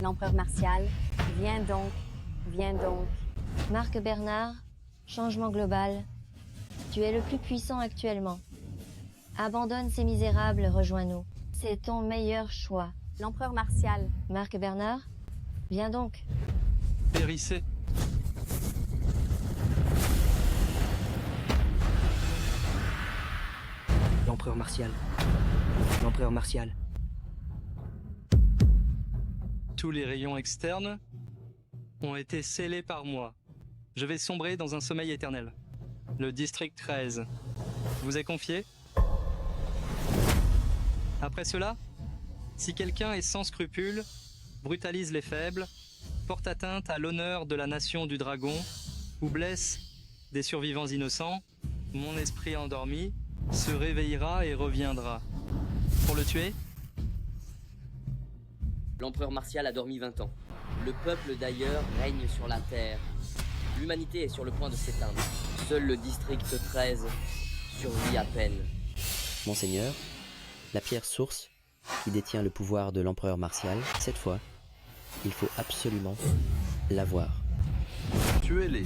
L'empereur Martial, viens donc, viens donc. Marc Bernard, changement global. Tu es le plus puissant actuellement. Abandonne ces misérables, rejoins-nous. C'est ton meilleur choix. L'empereur Martial, Marc Bernard, viens donc. Périssez. L'empereur Martial. L'empereur Martial. Tous les rayons externes ont été scellés par moi. Je vais sombrer dans un sommeil éternel. Le district 13 vous est confié. Après cela, si quelqu'un est sans scrupules, brutalise les faibles, porte atteinte à l'honneur de la nation du dragon ou blesse des survivants innocents, mon esprit endormi se réveillera et reviendra. Pour le tuer, L'empereur Martial a dormi 20 ans. Le peuple d'ailleurs règne sur la terre. L'humanité est sur le point de s'éteindre. Seul le district 13 survit à peine. Monseigneur, la pierre source, qui détient le pouvoir de l'empereur Martial, cette fois, il faut absolument l'avoir. Tuez-les.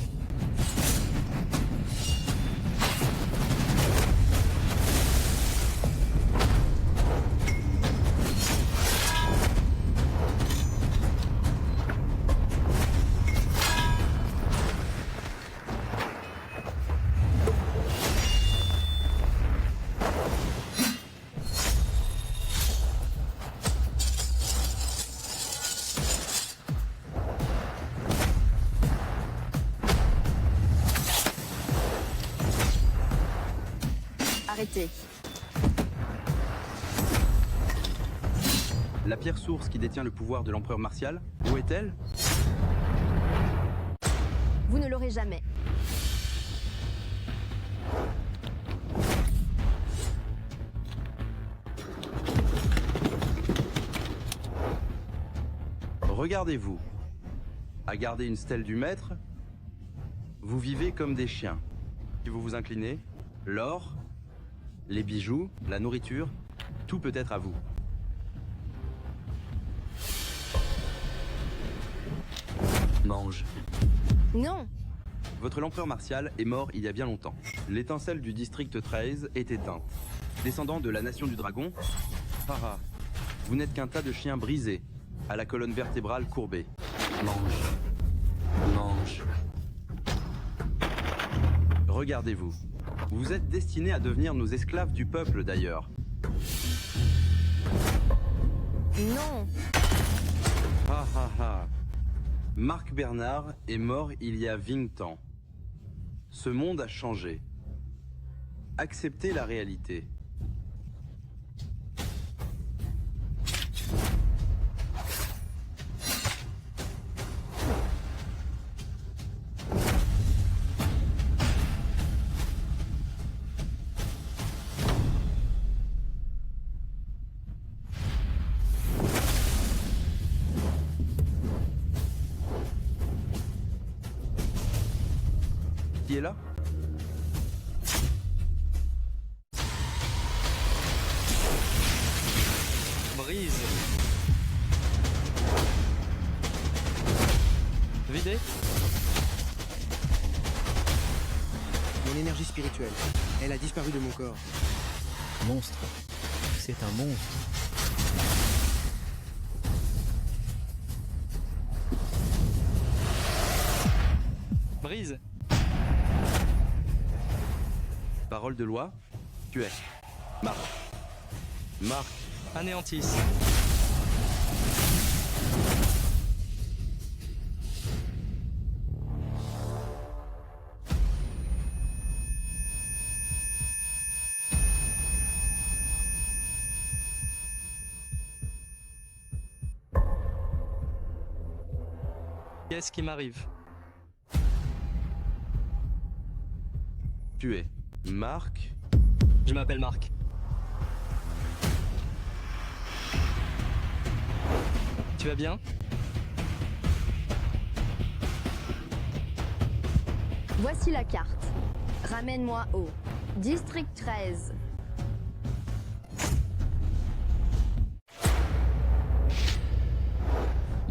arrêtez. La pierre source qui détient le pouvoir de l'empereur Martial, où est-elle? Vous ne l'aurez jamais. Regardez-vous. À garder une stèle du maître, vous vivez comme des chiens. Si vous vous inclinez, l'or, les bijoux, la nourriture, tout peut être à vous. Mange. Non. Votre l'empereur Martial est mort il y a bien longtemps. L'étincelle du district 13 est éteinte. Descendant de la nation du dragon, haha, vous n'êtes qu'un tas de chiens brisés, à la colonne vertébrale courbée. Mange. Mange. Regardez-vous. Vous êtes destinés à devenir nos esclaves du peuple d'ailleurs. Non. Ha ha ha. Marc Bernard est mort il y a 20 ans. Ce monde a changé. Acceptez la réalité. Qui est là? brise. Vidé. Mon énergie spirituelle, elle a disparu de mon corps. Monstre. C'est un monstre. Brise. Parole de loi, tu es. Marc. Marc. Anéantisse. Qu'est-ce qui m'arrive? Tu es. Marc. Je m'appelle Marc. Tu vas bien? Voici la carte. Ramène-moi au District 13.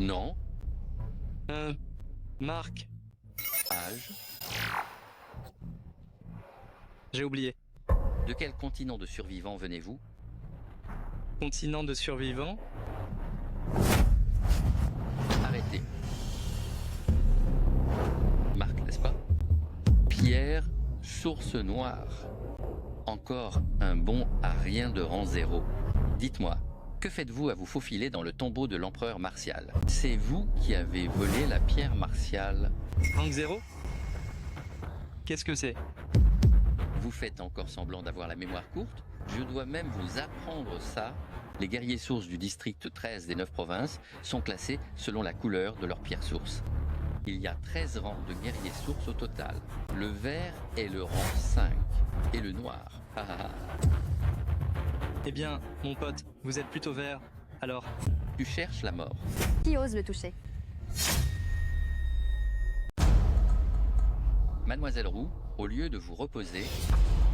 Non. Marc, Âge. j'ai oublié. De quel continent de survivants venez-vous? Continent de survivants. Arrêtez. Marc, n'est-ce pas? Pierre, source noire. Encore un bon à rien de rang 0. Dites-moi, que faites-vous à vous faufiler dans le tombeau de l'empereur Martial? C'est vous qui avez volé la pierre martiale. Rank 0. Qu'est-ce que c'est? Vous faites encore semblant d'avoir la mémoire courte? Je dois même vous apprendre ça. Les guerriers sources du district 13 des 9 provinces sont classés selon la couleur de leur pierre source. Il y a 13 rangs de guerriers sources au total. Le vert est le rang 5 et le noir. Eh bien, mon pote, vous êtes plutôt vert. Alors, Tu cherches la mort. Qui ose le toucher? Mademoiselle Roux, au lieu de vous reposer,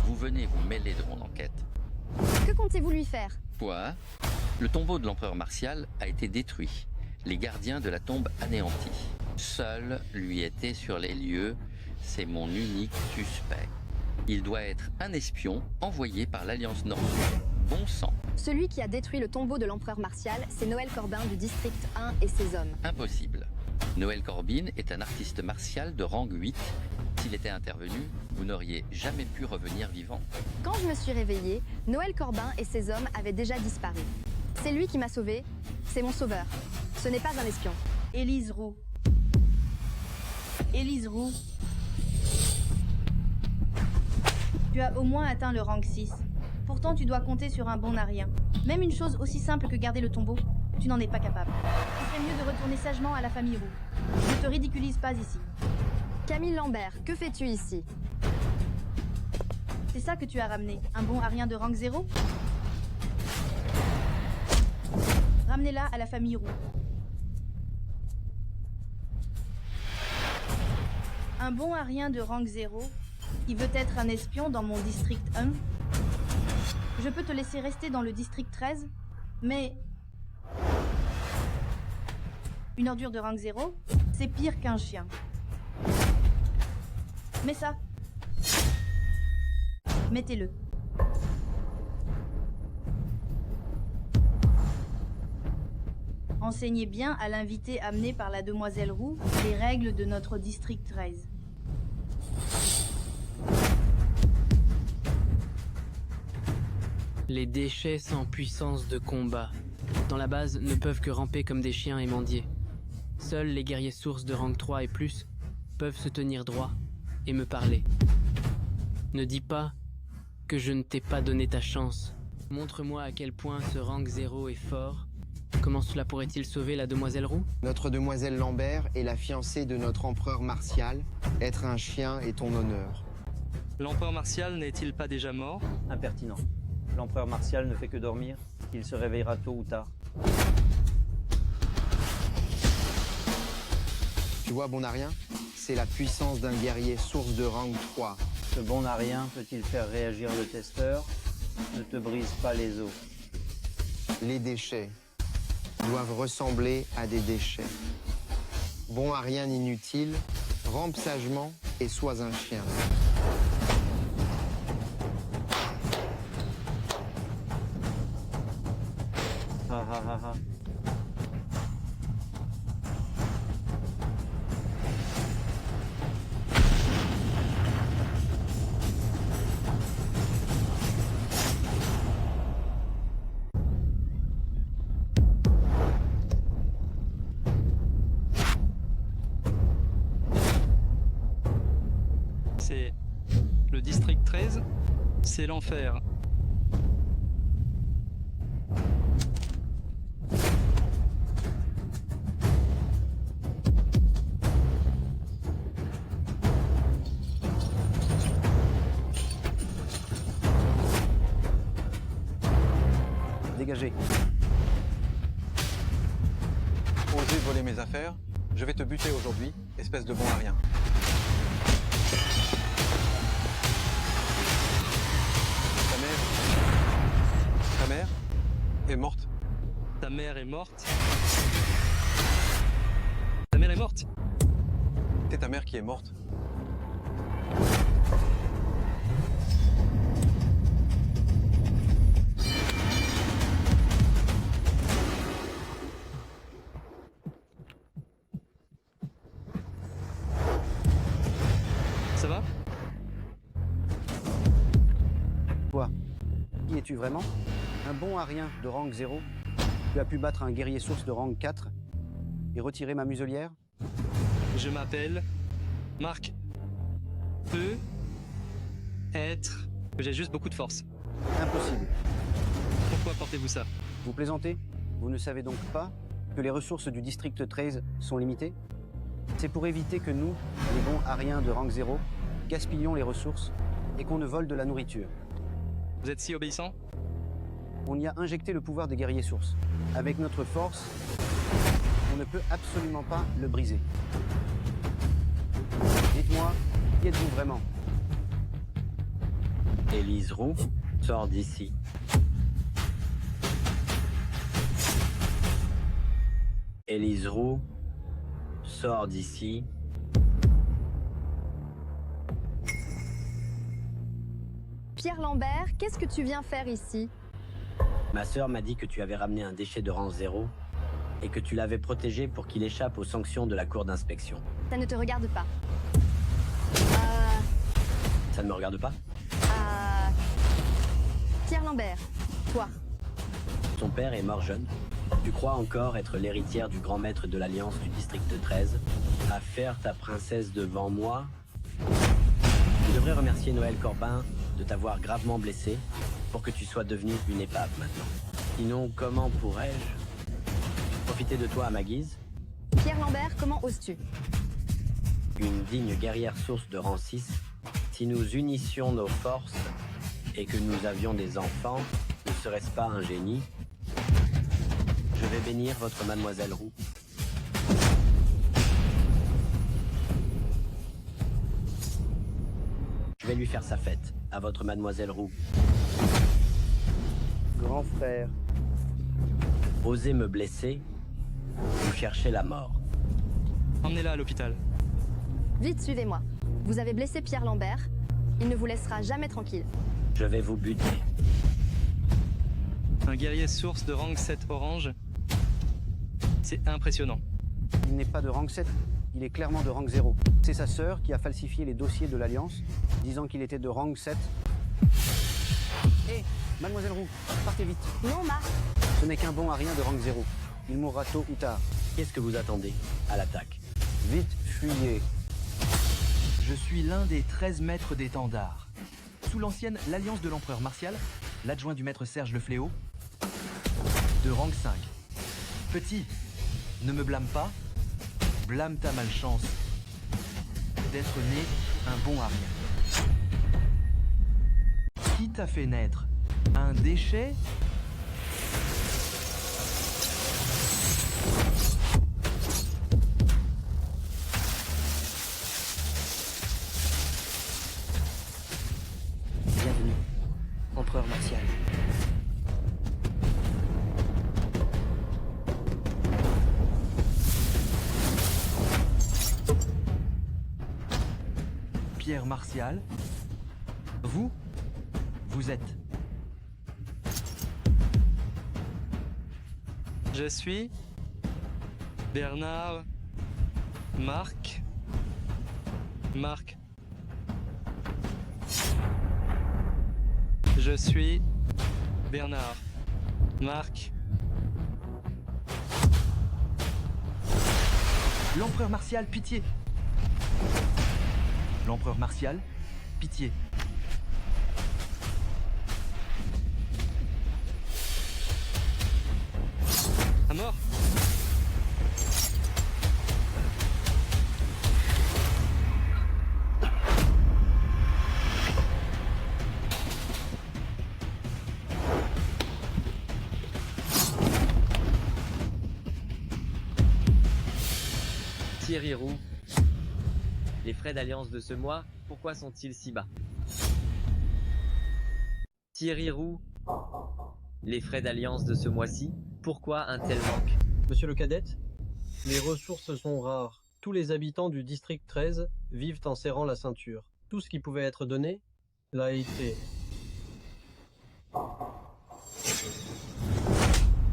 vous venez vous mêler de mon enquête. Que comptez-vous lui faire? Quoi? Le tombeau de l'empereur Martial a été détruit. Les gardiens de la tombe anéantis. Seul lui était sur les lieux. C'est mon unique suspect. Il doit être un espion envoyé par l'Alliance Nord-Sud. Bon sang. Celui qui a détruit le tombeau de l'empereur Martial, c'est Noël Corbin du district 1 et ses hommes. Impossible. Noël Corbin est un artiste martial de rang 8. S'il était intervenu, vous n'auriez jamais pu revenir vivant. Quand je me suis réveillée, Noël Corbin et ses hommes avaient déjà disparu. C'est lui qui m'a sauvée, c'est mon sauveur. Ce n'est pas un espion. Élise Roux. Élise Roux. Tu as au moins atteint le rang 6. Pourtant, tu dois compter sur un bon à rien. Même une chose aussi simple que garder le tombeau, tu n'en es pas capable. Il serait mieux de retourner sagement à la famille Roux. Ne te ridiculise pas ici. Camille Lambert, que fais-tu ici? C'est ça que tu as ramené, un bon à rien de rang 0? Ramenez-la à la famille Roux. Un bon à rien de rang 0 qui veut être un espion dans mon district 1? Je peux te laisser rester dans le district 13, mais... Une ordure de rang 0, c'est pire qu'un chien. Mais ça... Mettez-le. Enseignez bien à l'invité amené par la demoiselle Roux les règles de notre district 13. Les déchets sans puissance de combat, dans la base, ne peuvent que ramper comme des chiens et mendier. Seuls les guerriers sources de rang 3 et plus peuvent se tenir droit et me parler. Ne dis pas que je ne t'ai pas donné ta chance. Montre-moi à quel point ce rang 0 est fort. Comment cela pourrait-il sauver la demoiselle Roux? Notre demoiselle Lambert est la fiancée de notre empereur Martial. Être un chien est ton honneur. l'empereur Martial n'est-il pas déjà mort? Impertinent. L'empereur Martial ne fait que dormir. Il se réveillera tôt ou tard. Tu vois, bon à rien, c'est la puissance d'un guerrier source de rang 3. Ce bon à rien peut-il faire réagir le testeur? Ne te brise pas les os. Les déchets doivent ressembler à des déchets. Bon à rien inutile, rampe sagement et sois un chien. Ha ha ha ha. C'est le district 13, c'est l'enfer. Dégagez. Osez voler mes affaires, je vais te buter aujourd'hui, espèce de bon à rien. Ta mère est morte. Ta mère est morte? mère est morte. C'est ta mère qui est morte. Ça va? Toi, qui es-tu vraiment? Un bon à rien de rang 0? Tu as pu battre un guerrier source de rang 4 et retirer ma muselière? Je m'appelle Marc. Peut être que j'ai juste beaucoup de force. Impossible. Pourquoi portez-vous ça? Vous plaisantez? Vous ne savez donc pas que les ressources du district 13 sont limitées? C'est pour éviter que nous, les bons ariens de rang 0, gaspillions les ressources et qu'on ne vole de la nourriture. Vous êtes si obéissant? On y a injecté le pouvoir des guerriers sources. Avec notre force, on ne peut absolument pas le briser. Dites-moi, qui êtes-vous vraiment? Élise Roux, sors d'ici. Élise Roux, sors d'ici. Pierre Lambert, qu'est-ce que tu viens faire ici? Ma sœur m'a dit que tu avais ramené un déchet de rang 0 et que tu l'avais protégé pour qu'il échappe aux sanctions de la cour d'inspection. Ça ne te regarde pas. Ça ne me regarde pas? Pierre Lambert, toi. Ton père est mort jeune. Tu crois encore être l'héritière du grand maître de l'Alliance du district 13, à faire ta princesse devant moi? Tu devrais remercier Noël Corbin de t'avoir gravement blessé pour que tu sois devenue une épave maintenant. Sinon, comment pourrais-je profiter de toi à ma guise? Pierre Lambert, comment oses-tu? Une digne guerrière source de rang 6, si nous unissions nos forces et que nous avions des enfants, ne serait-ce pas un génie? Je vais bénir votre mademoiselle Roux. Je vais lui faire sa fête, à votre mademoiselle Roux. Grand frère. Osez me blesser, vous cherchez la mort. Emmenez-la à l'hôpital. Vite, suivez-moi. Vous avez blessé Pierre Lambert. Il ne vous laissera jamais tranquille. Je vais vous buter. Un guerrier source de rang 7 orange. C'est impressionnant. Il n'est pas de rang 7, il est clairement de rang 0. C'est sa sœur qui a falsifié les dossiers de l'Alliance, disant qu'il était de rang 7. Hé, mademoiselle Roux, partez vite. Non, Marc. Ce n'est qu'un bon à rien de rang 0. Il mourra tôt ou tard. Qu'est-ce que vous attendez à l'attaque? Vite, fuyez. Je suis l'un des 13 maîtres d'étendard. Sous l'ancienne l'Alliance de l'Empereur Martial, l'adjoint du maître Serge le Fléau, de rang 5. Petit, ne me blâme pas, blâme ta malchance d'être né un bon arien. Qui t'a fait naître? Un déchet? Bienvenue, Empereur Martial. Pierre Martial, vous êtes. Je suis Bernard Marc. Je suis Bernard Marc. L'Empereur Martial, pitié. L'Empereur Martial, pitié. À mort. Thierry Roux. Les frais d'alliance de ce mois, pourquoi sont-ils si bas? Thierry Roux. Les frais d'alliance de ce mois-ci, pourquoi un tel manque? Monsieur le cadet, Les ressources sont rares. Tous les habitants du district 13 vivent en serrant la ceinture. Tout ce qui pouvait être donné l'a été.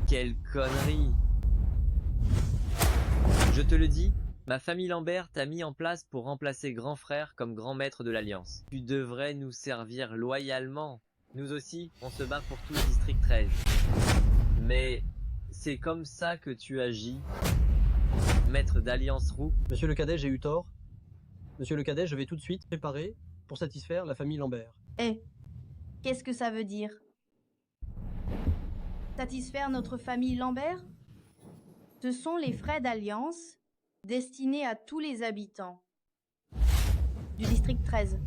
Quelle connerie! Je te le dis, ma famille Lambert t'a mis en place pour remplacer grand frère comme grand maître de l'Alliance. Tu devrais nous servir loyalement. Nous aussi, on se bat pour tout le district 13. Mais c'est comme ça que tu agis, maître d'Alliance Roux. Monsieur le cadet, j'ai eu tort. Monsieur le cadet, je vais tout de suite préparer pour satisfaire la famille Lambert. Eh, qu'est-ce que ça veut dire? Satisfaire notre famille Lambert? Ce sont les frais d'alliance destinés à tous les habitants du district 13.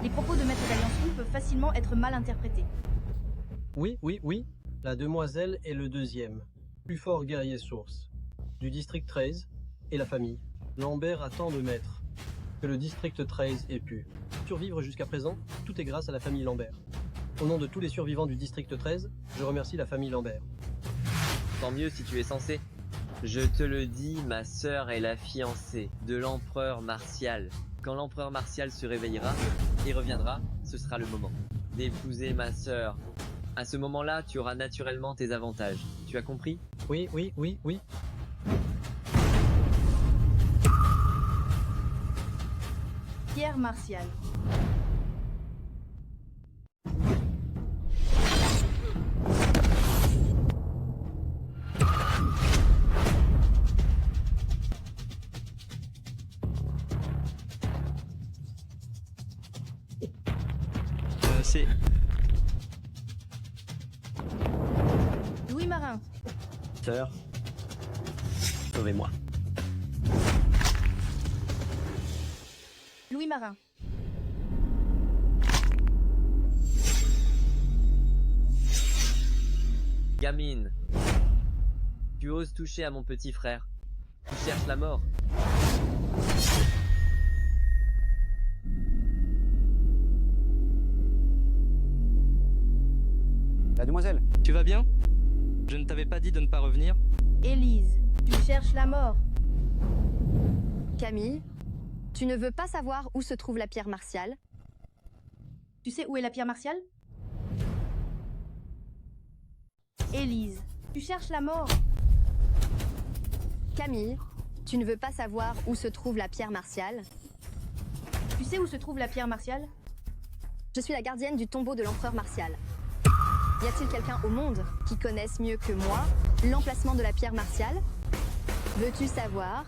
Les propos de maître d'Alliance Roux peuvent facilement être mal interprétés. Oui. La demoiselle est le deuxième, plus fort guerrier source, du district 13 et la famille. Lambert a tant de maîtres que le district 13 ait pu survivre jusqu'à présent. Tout est grâce à la famille Lambert. Au nom de tous les survivants du district 13, je remercie la famille Lambert. Tant mieux si tu es censé. Je te le dis, ma sœur est la fiancée de l'empereur Martial. Quand l'empereur Martial se réveillera et reviendra, ce sera le moment d'épouser ma sœur. À ce moment-là, tu auras naturellement tes avantages. Tu as compris? Oui. Pierre Martial. C'est... Louis Marin. Sœur, sauvez-moi. Louis Marin. Gamine, tu oses toucher à mon petit frère. Tu cherches la mort. La demoiselle. Tu vas bien? Je ne t'avais pas dit de ne pas revenir? Élise, tu cherches la mort. Camille, tu ne veux pas savoir où se trouve la pierre martiale? Tu sais où est la pierre martiale? Élise, tu cherches la mort. Camille, tu ne veux pas savoir où se trouve la pierre martiale? Tu sais où se trouve la pierre martiale? Je suis la gardienne du tombeau de l'empereur Martial. Y a-t-il quelqu'un au monde qui connaisse mieux que moi l'emplacement de la pierre martiale? Veux-tu savoir?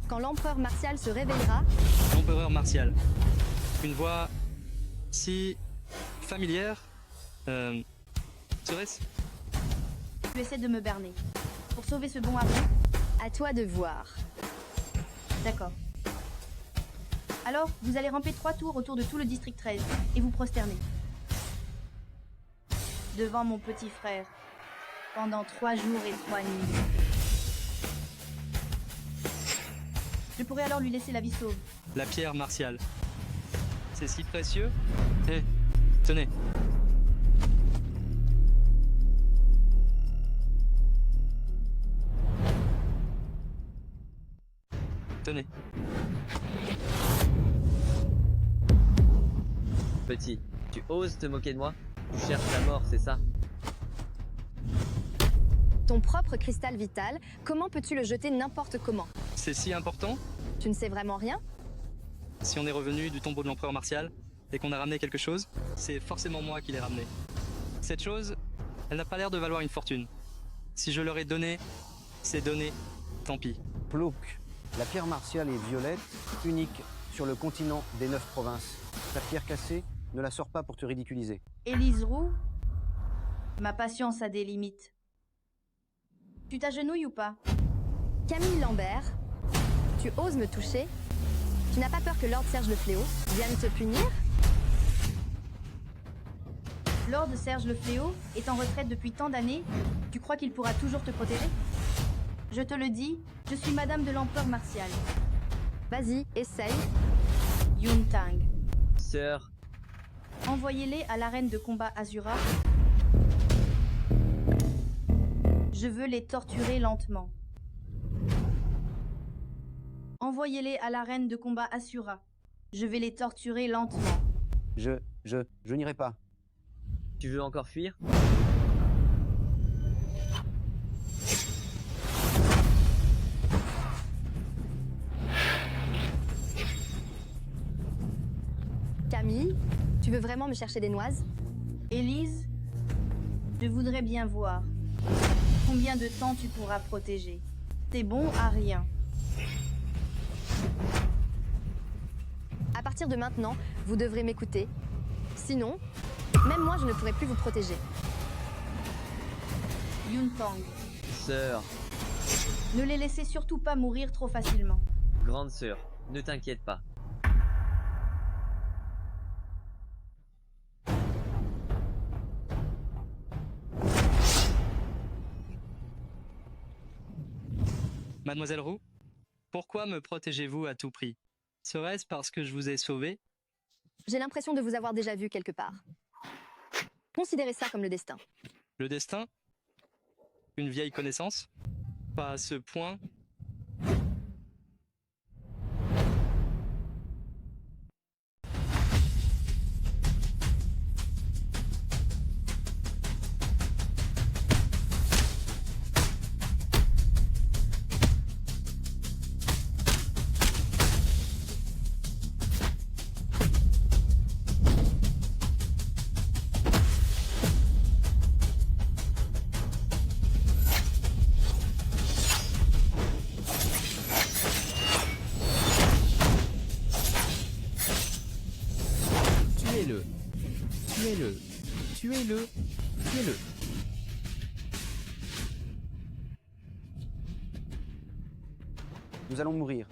Quand l'empereur Martial se réveillera... L'empereur Martial. Une voix si familière. Serait-ce? Tu essaies de me berner. Pour sauver ce bon hareng? À toi de voir. D'accord. Alors, vous allez ramper 3 tours autour de tout le district 13 et vous prosterner. Devant mon petit frère, pendant 3 jours et 3 nuits. Je pourrais alors lui laisser la vie sauve. La pierre martiale. C'est si précieux? Eh, tenez. Tenez. Petit, tu oses te moquer de moi? Tu cherches la mort, c'est ça? Ton propre cristal vital, comment peux-tu le jeter n'importe comment? C'est si important? Tu ne sais vraiment rien? Si on est revenu du tombeau de l'empereur Martial et qu'on a ramené quelque chose, c'est forcément moi qui l'ai ramené. Cette chose, elle n'a pas l'air de valoir une fortune. Si je leur ai donné, c'est donné, tant pis. Plouk, la pierre martiale est violette, unique sur le continent des 9 provinces. Ta pierre cassée, ne la sors pas pour te ridiculiser. Élise Roux, ma patience a des limites. Tu t'agenouilles ou pas? Camille Lambert, tu oses me toucher? Tu n'as pas peur que Lord Serge le Fléau vienne te punir? Lord Serge le Fléau est en retraite depuis tant d'années, tu crois qu'il pourra toujours te protéger? Je te le dis, je suis madame de l'empereur Martial. Vas-y, essaye. Yuntang. Sœur. Envoyez-les à l'arène de combat Azura. Je veux les torturer lentement. Envoyez-les à l'arène de combat Asura. Je vais les torturer lentement. Je n'irai pas. Tu veux encore fuir? Camille, tu veux vraiment me chercher des noises? Élise, je voudrais bien voir combien de temps tu pourras protéger. T'es bon à rien. À partir de maintenant, vous devrez m'écouter. Sinon, même moi, je ne pourrai plus vous protéger. Yuntang, Sœur, ne les laissez surtout pas mourir trop facilement. grande sœur, ne t'inquiète pas. Mademoiselle Roux, pourquoi me protégez-vous à tout prix? Serait-ce parce que je vous ai sauvé? J'ai l'impression de vous avoir déjà vu quelque part. Considérez ça comme le destin. Le destin? Une vieille connaissance? Pas à ce point. Tuez-le. Tuez-le. Tuez-le. Tuez-le. Nous allons mourir.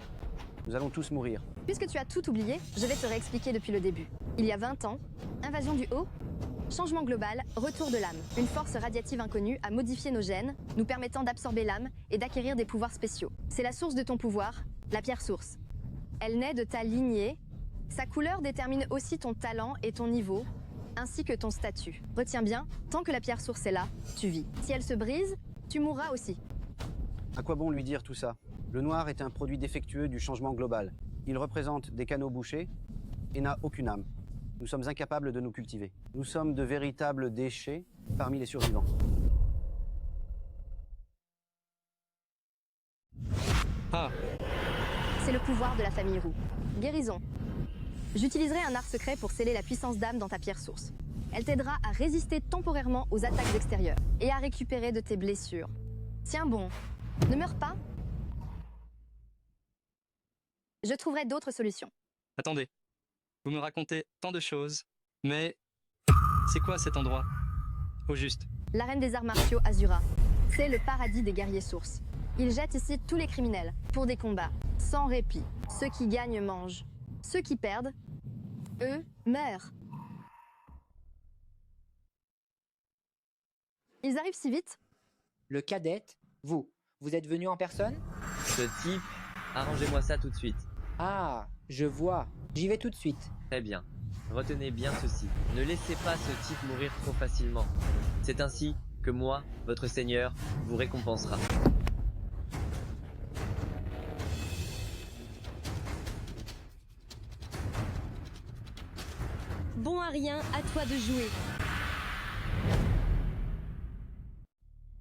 Nous allons tous mourir. Puisque tu as tout oublié, je vais te réexpliquer depuis le début. Il y a 20 ans, invasion du haut, changement global, retour de l'âme. Une force radiative inconnue a modifié nos gènes, nous permettant d'absorber l'âme et d'acquérir des pouvoirs spéciaux. C'est la source de ton pouvoir, la pierre source. Elle naît de ta lignée. Sa couleur détermine aussi ton talent et ton niveau, ainsi que ton statut. Retiens bien, tant que la pierre source est là, tu vis. Si elle se brise, tu mourras aussi. À quoi bon lui dire tout ça? Le noir est un produit défectueux du changement global. Il représente des canaux bouchés et n'a aucune âme. Nous sommes incapables de nous cultiver. Nous sommes de véritables déchets parmi les survivants. Ah, C'est le pouvoir de la famille Roux. Guérison. J'utiliserai un art secret pour sceller la puissance d'âme dans ta pierre source. Elle t'aidera à résister temporairement aux attaques extérieures et à récupérer de tes blessures. Tiens bon, ne meurs pas. Je trouverai d'autres solutions. attendez. Vous me racontez tant de choses, mais c'est quoi cet endroit? Au juste. L'arène des arts martiaux Asura. C'est le paradis des guerriers sources. Ils jettent ici tous les criminels, pour des combats, sans répit. Ceux qui gagnent mangent. Ceux qui perdent, eux, meurent. Ils arrivent si vite? Le cadette, vous êtes venu en personne? Ce type, arrangez-moi ça tout de suite. Ah, je vois. J'y vais tout de suite. Très bien. Retenez bien ceci. Ne laissez pas ce type mourir trop facilement. C'est ainsi que moi, votre seigneur, vous récompensera. Bon à rien, à toi de jouer.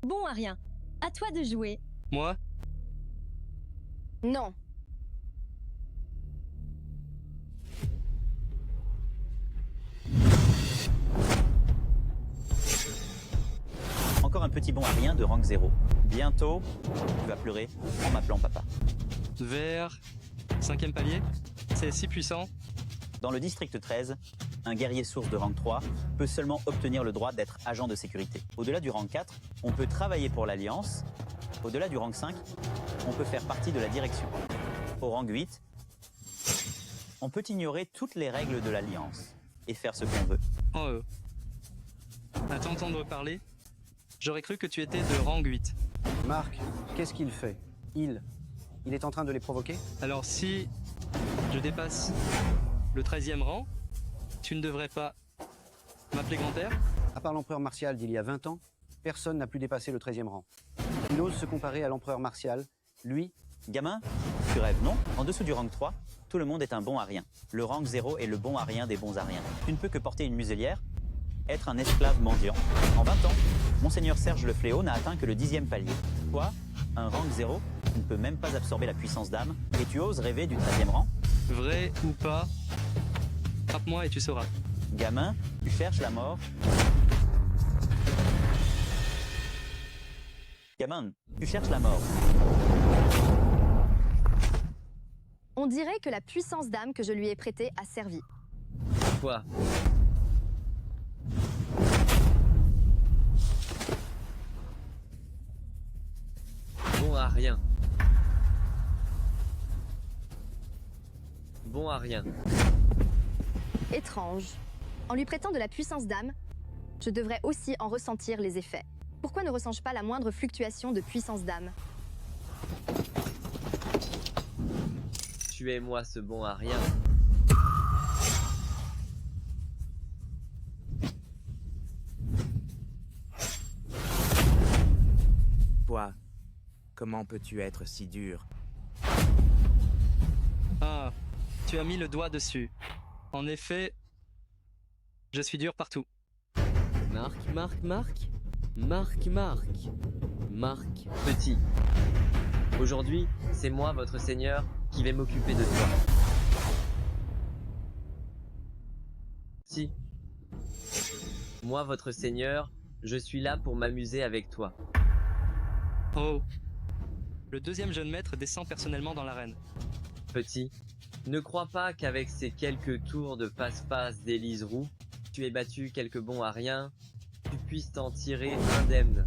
Bon à rien, à toi de jouer. Moi? Non. Encore un petit bon à rien de rang 0. Bientôt, tu vas pleurer en m'appelant papa. Vers 5e palier? C'est si puissant. Dans le district 13, un guerrier source de rang 3 peut seulement obtenir le droit d'être agent de sécurité. Au-delà du rang 4, on peut travailler pour l'Alliance. Au-delà du rang 5, on peut faire partie de la direction. Au rang 8, on peut ignorer toutes les règles de l'Alliance et faire ce qu'on veut. Oh, à t'entendre parler, j'aurais cru que tu étais de rang 8. Marc, qu'est-ce qu'il fait? Il est en train de les provoquer? Alors si je dépasse le 13e rang, tu ne devrais pas m'appeler grand-père? À part l'empereur Martial d'il y a 20 ans, personne n'a pu dépasser le 13e rang. Il ose se comparer à l'empereur Martial. Lui, gamin, Tu rêves, non? En dessous du rang 3, tout le monde est un bon à rien. Le rang 0 est le bon à rien des bons à rien. Tu ne peux que porter une muselière, être un esclave mendiant. En 20 ans, Monseigneur Serge le Fléau n'a atteint que le 10e palier. Toi, un rang 0, tu ne peux même pas absorber la puissance d'âme, et tu oses rêver du 13e rang? Vrai ou pas, frappe-moi et tu sauras. Gamin, tu cherches la mort. Gamin, tu cherches la mort. On dirait que la puissance d'âme que je lui ai prêtée a servi. Quoi? Bon à rien. Bon à rien. Étrange. En lui prêtant de la puissance d'âme, je devrais aussi en ressentir les effets. Pourquoi ne ressens-je pas la moindre fluctuation de puissance d'âme? Tuez-moi ce bon à rien. Toi, comment peux-tu être si dur? Ah, tu as mis le doigt dessus. En effet, je suis dur partout. Marc. Petit. Aujourd'hui, c'est moi, votre seigneur, qui vais m'occuper de toi. Si. Moi, votre seigneur, je suis là pour m'amuser avec toi. Oh. Le deuxième jeune maître descend personnellement dans l'arène. Petit, ne crois pas qu'avec ces quelques tours de passe-passe d'Élise Roux, tu aies battu quelques bons à rien, tu puisses t'en tirer indemne.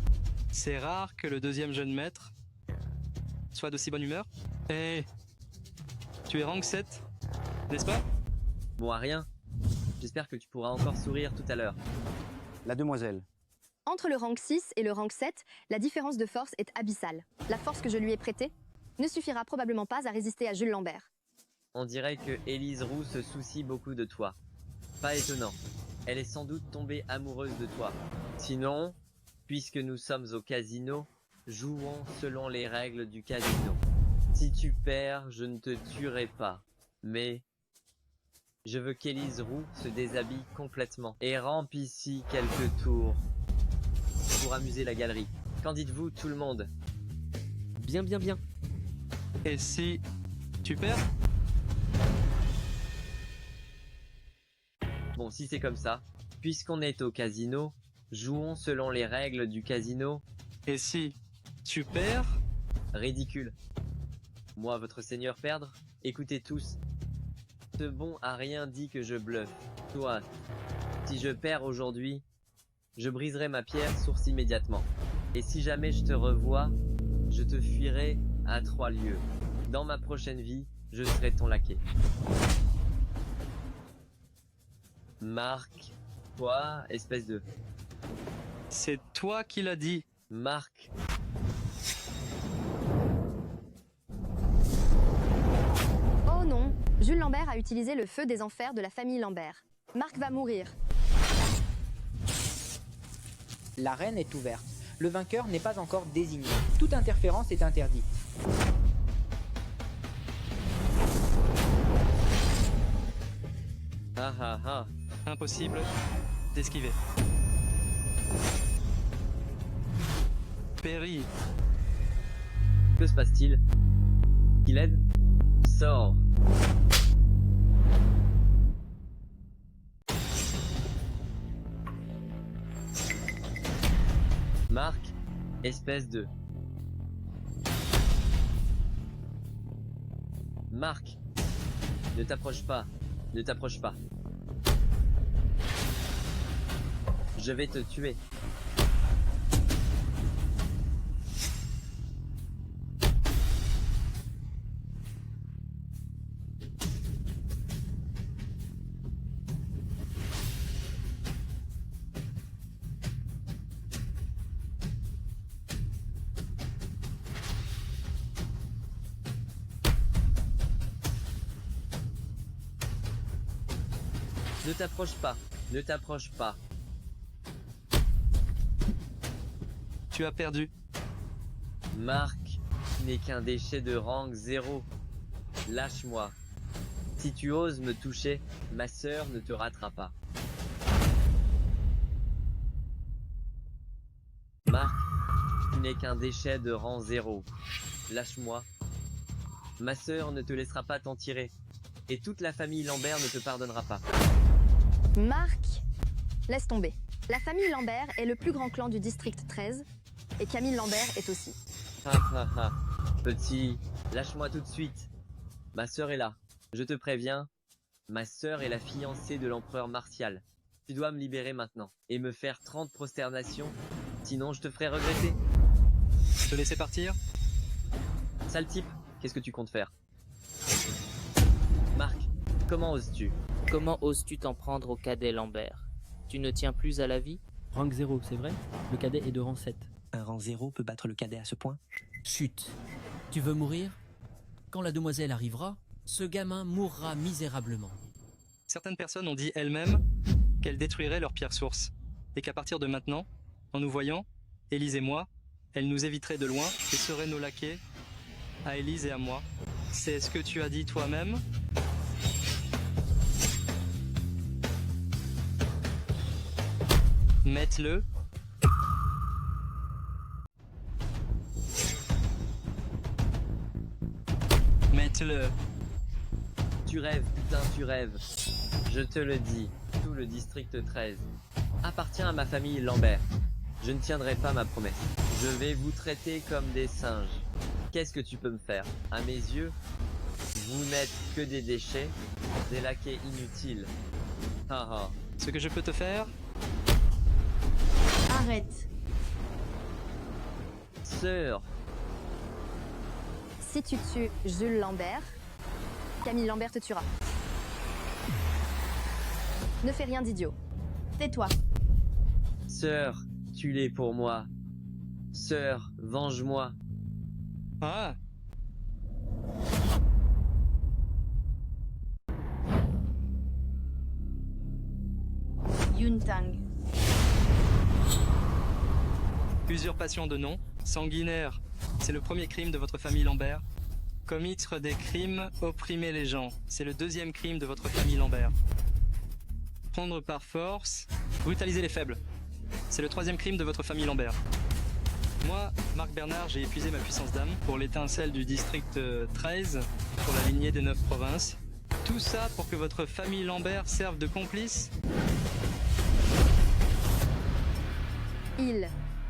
C'est rare que le deuxième jeune maître soit d'aussi bonne humeur. Eh, tu es rang 7, n'est-ce pas? Bon à rien. J'espère que tu pourras encore sourire tout à l'heure. La demoiselle. Entre le rang 6 et le rang 7, la différence de force est abyssale. La force que je lui ai prêtée ne suffira probablement pas à résister à Jules Lambert. On dirait que Élise Roux se soucie beaucoup de toi. Pas étonnant. Elle est sans doute tombée amoureuse de toi. Sinon, puisque nous sommes au casino, jouons selon les règles du casino. Si tu perds, je ne te tuerai pas. Mais je veux qu'Élise Roux se déshabille complètement et rampe ici quelques tours pour amuser la galerie. Qu'en dites-vous, tout le monde? Bien. Et si tu perds? Bon, si c'est comme ça, puisqu'on est au casino, jouons selon les règles du casino. Et si tu perds? Ridicule. Moi, votre seigneur, perdre? Écoutez tous. Ce bon à rien dit que je bluffe. Toi, si je perds aujourd'hui, je briserai ma pierre source immédiatement. Et si jamais je te revois, je te fuirai à 3 lieues. Dans ma prochaine vie, je serai ton laquais. Marc, toi, espèce de... C'est toi qui l'as dit. Marc. Oh non, Jules Lambert a utilisé le feu des enfers de la famille Lambert. Marc va mourir. L'arène est ouverte. Le vainqueur n'est pas encore désigné. Toute interférence est interdite. Ah. Impossible d'esquiver. Perry. Que se passe-t-il? Il aide? Sors. Marc, espèce de... Marc, ne t'approche pas, ne t'approche pas. Je vais te tuer. Ne t'approche pas, ne t'approche pas. Tu as perdu. Marc n'est qu'un déchet de rang 0. Lâche-moi. Si tu oses me toucher, ma sœur ne te ratera pas. Marc, tu n'es qu'un déchet de rang 0. Lâche-moi. Ma sœur ne te laissera pas t'en tirer. Et toute la famille Lambert ne te pardonnera pas. Marc, laisse tomber. La famille Lambert est le plus grand clan du district 13, et Camille Lambert est aussi. Ha ha ha. Petit, lâche-moi tout de suite. Ma sœur est là. Je te préviens, ma sœur est la fiancée de l'empereur Martial. Tu dois me libérer maintenant et me faire 30 prosternations, sinon je te ferai regretter. Te laisser partir? Sale type, qu'est-ce que tu comptes faire? Marc, comment oses-tu? Comment oses-tu t'en prendre au cadet Lambert? Tu ne tiens plus à la vie? Rang 0, c'est vrai? Le cadet est de rang 7. Un rang 0 peut battre le cadet à ce point? Chut! Tu veux mourir? Quand la demoiselle arrivera, ce gamin mourra misérablement. Certaines personnes ont dit elles-mêmes qu'elles détruiraient leur pierre source, et qu'à partir de maintenant, en nous voyant, Élise et moi, elles nous éviteraient de loin et seraient nos laquais, à Élise et à moi. C'est ce que tu as dit toi-même? Mette-le. Mette-le. Tu rêves, putain, tu rêves. Je te le dis, tout le district 13 appartient à ma famille Lambert. Je ne tiendrai pas ma promesse. Je vais vous traiter comme des singes. Qu'est-ce que tu peux me faire? À mes yeux, vous n'êtes que des déchets, des laquais inutiles. Haha. Ce que je peux te faire? Arrête. Sœur. Si tu tues Jules Lambert, Camille Lambert te tuera. Ne fais rien d'idiot. Tais-toi. Sœur, tue-les pour moi. Sœur, venge-moi. Ah! Yuntang. Usurpation de nom, sanguinaire. C'est le premier crime de votre famille Lambert. Commettre des crimes, opprimer les gens. C'est le deuxième crime de votre famille Lambert. Prendre par force, brutaliser les faibles. C'est le troisième crime de votre famille Lambert. Moi, Marc Bernard, j'ai épuisé ma puissance d'âme pour l'étincelle du district 13, pour la lignée des 9 provinces. Tout ça pour que votre famille Lambert serve de complice?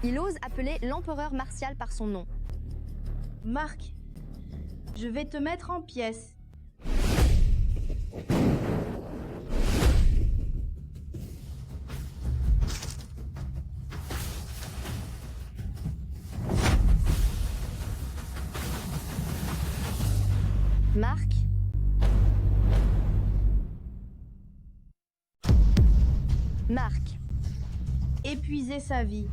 Il ose appeler l'empereur Martial par son nom. Marc, je vais te mettre en pièces. Marc? Marc. Épuiser sa vie.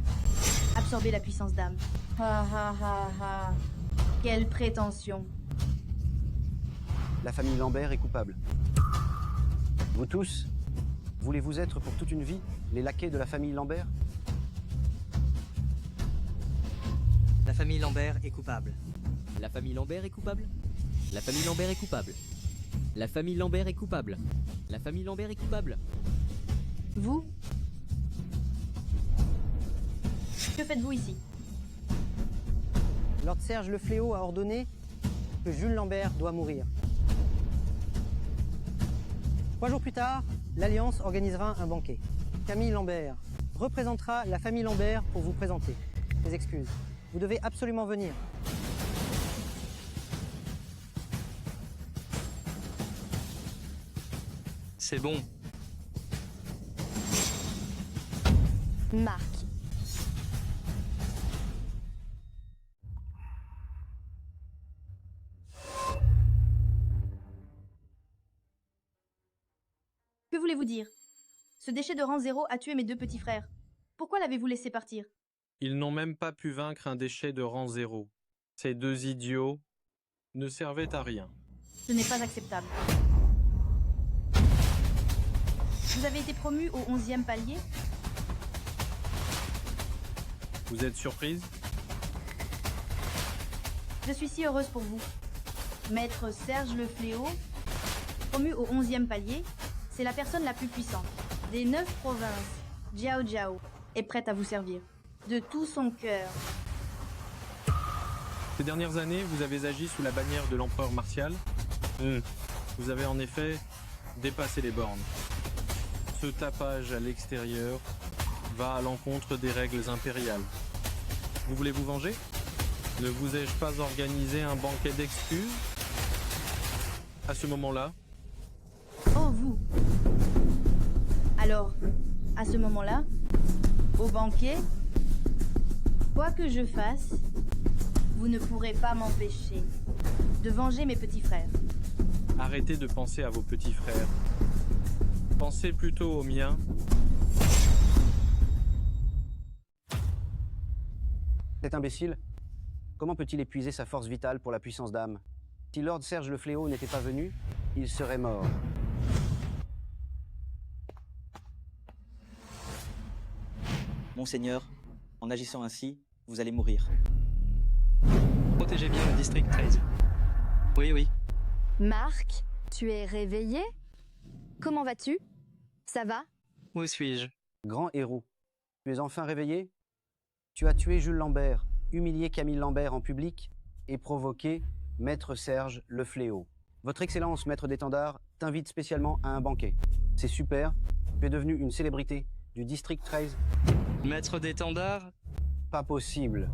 Absorber la puissance d'âme. Ha ha ha ha. Quelle prétention. La famille Lambert est coupable. Vous tous, voulez-vous être pour toute une vie les laquais de la famille Lambert? La famille Lambert est coupable. La famille Lambert est coupable. La famille Lambert est coupable. La famille Lambert est coupable. La famille Lambert est coupable. Vous? Que faites-vous ici? Lord Serge le Fléau a ordonné que Jules Lambert doit mourir. 3 jours plus tard, l'Alliance organisera un banquet. Camille Lambert représentera la famille Lambert pour vous présenter. Mes excuses. Vous devez absolument venir. C'est bon. Marc. Que voulez-vous dire? Ce déchet de rang 0 a tué mes 2 petits frères. Pourquoi l'avez-vous laissé partir? Ils n'ont même pas pu vaincre un déchet de rang 0. Ces 2 idiots ne servaient à rien. Ce n'est pas acceptable. Vous avez été promu au 11e palier? Vous êtes surprise? Je suis si heureuse pour vous. Maître Serge le Fléau, promu au 11e palier, c'est la personne la plus puissante des 9 provinces. Jiao Jiao est prête à vous servir de tout son cœur. Ces dernières années, vous avez agi sous la bannière de l'empereur martial. Vous avez en effet dépassé les bornes. Ce tapage à l'extérieur va à l'encontre des règles impériales. Vous voulez vous venger? Ne vous ai-je pas organisé un banquet d'excuses? À ce moment-là, Oh vous. Alors, à ce moment-là, au banquet, quoi que je fasse, vous ne pourrez pas m'empêcher de venger mes petits frères. arrêtez de penser à vos petits frères. Pensez plutôt aux miens. Cet imbécile, comment peut-il épuiser sa force vitale pour la puissance d'âme? Si Lord Serge le Fléau n'était pas venu, il serait mort. Monseigneur, en agissant ainsi, vous allez mourir. Protégez bien le district 13. Oui, oui. Marc, tu es réveillé? Comment vas-tu? Ça va? Où suis-je? Grand héros, tu es enfin réveillé? Tu as tué Jules Lambert, humilié Camille Lambert en public et provoqué Maître Serge le Fléau. Votre Excellence, Maître d'étendard, t'invite spécialement à un banquet. C'est super, tu es devenu une célébrité du district 13. Maître d'étendard? Pas possible.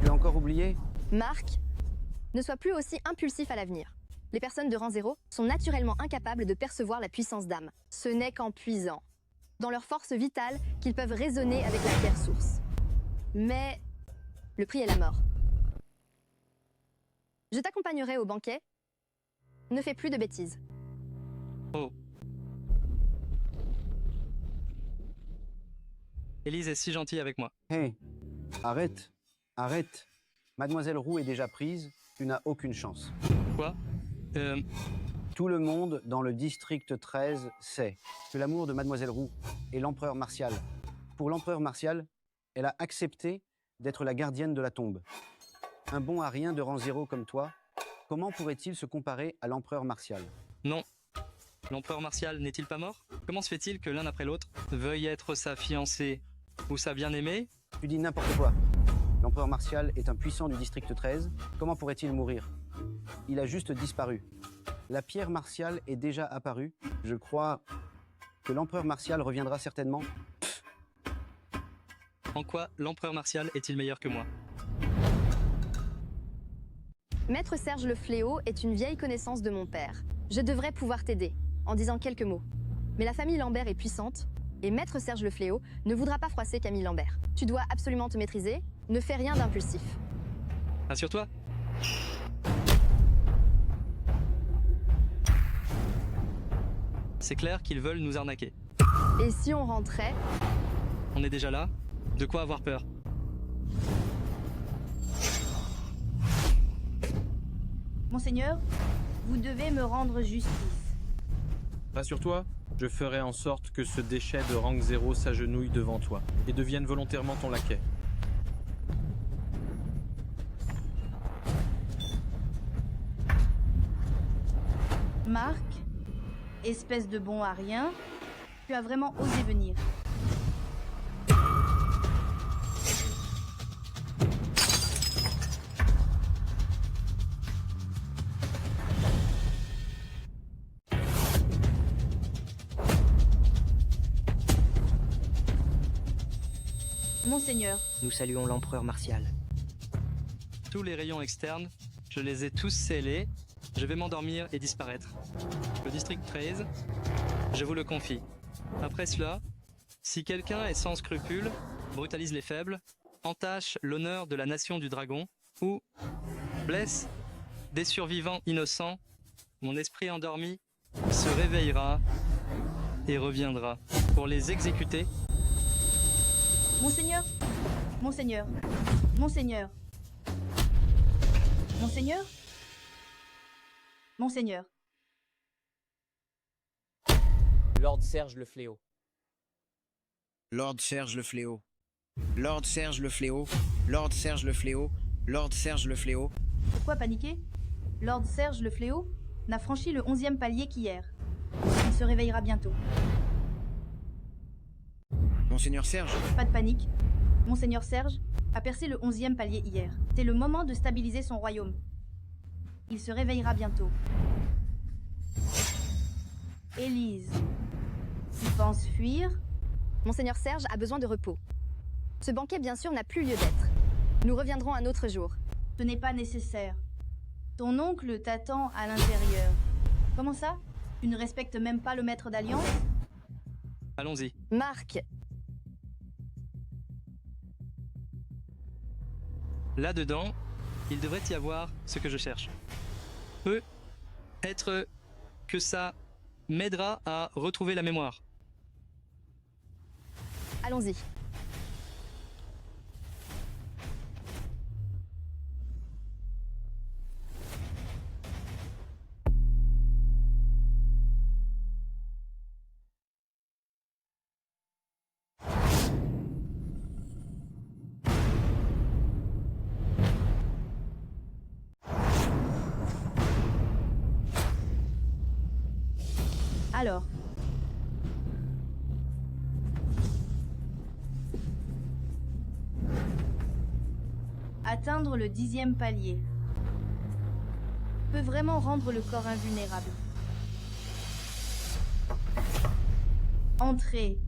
Tu as encore oublié? Marc, ne sois plus aussi impulsif à l'avenir. Les personnes de rang 0 sont naturellement incapables de percevoir la puissance d'âme. Ce n'est qu'en puisant dans leur force vitale qu'ils peuvent raisonner avec la pierre source. Mais le prix est la mort. Je t'accompagnerai au banquet. Ne fais plus de bêtises. Oh. Élise est si gentille avec moi. Hé, arrête, arrête. Mademoiselle Roux est déjà prise, tu n'as aucune chance. Quoi? Tout le monde dans le district 13 sait que l'amour de Mademoiselle Roux est l'empereur Martial. Pour l'empereur Martial, elle a accepté d'être la gardienne de la tombe. Un bon à rien de rang 0 comme toi, comment pourrait-il se comparer à l'empereur Martial? Non. L'empereur Martial n'est-il pas mort? Comment se fait-il que l'un après l'autre veuille être sa fiancée ou sa bien-aimée? Tu dis n'importe quoi. L'empereur Martial est un puissant du district 13. Comment pourrait-il mourir? Il a juste disparu. La pierre martiale est déjà apparue. Je crois que l'empereur Martial reviendra certainement. En quoi l'empereur Martial est-il meilleur que moi? Maître Serge le Fléau est une vieille connaissance de mon père. Je devrais pouvoir t'aider en disant quelques mots. Mais la famille Lambert est puissante et Maître Serge le Fléau ne voudra pas froisser Camille Lambert. Tu dois absolument te maîtriser, ne fais rien d'impulsif. Assure-toi. C'est clair qu'ils veulent nous arnaquer. Et si on rentrait? On est déjà là? De quoi avoir peur? Monseigneur, vous devez me rendre justice. rassure-toi, je ferai en sorte que ce déchet de rang 0 s'agenouille devant toi et devienne volontairement ton laquais. Marc, espèce de bon à rien, tu as vraiment osé venir. Monseigneur. Nous saluons l'empereur Martial. Tous les rayons externes, je les ai tous scellés. Je vais m'endormir et disparaître. Le district 13, je vous le confie. Après cela, si quelqu'un est sans scrupules, brutalise les faibles, entache l'honneur de la nation du dragon, ou blesse des survivants innocents, mon esprit endormi se réveillera et reviendra pour les exécuter. Monseigneur, Monseigneur, Monseigneur, Monseigneur, Monseigneur. Lord Serge le Fléau. Lord Serge le Fléau. Lord Serge le Fléau. Lord Serge le Fléau. Lord Serge le Fléau. Pourquoi paniquer? Lord Serge le Fléau n'a franchi le 11e palier qu'hier. Il se réveillera bientôt. Monseigneur Serge. Pas de panique. Monseigneur Serge a percé le 11e palier hier. C'est le moment de stabiliser son royaume. Il se réveillera bientôt. Élise, tu penses fuir? Monseigneur Serge a besoin de repos. Ce banquet, bien sûr, n'a plus lieu d'être. Nous reviendrons un autre jour. Ce n'est pas nécessaire. Ton oncle t'attend à l'intérieur. Comment ça? Tu ne respectes même pas le maître d'alliance? Allons-y. Marc, Là-dedans, il devrait y avoir ce que je cherche. Peut être que ça m'aidera à retrouver la mémoire. allons-y. Alors, atteindre le 10e palier peut vraiment rendre le corps invulnérable. Entrée.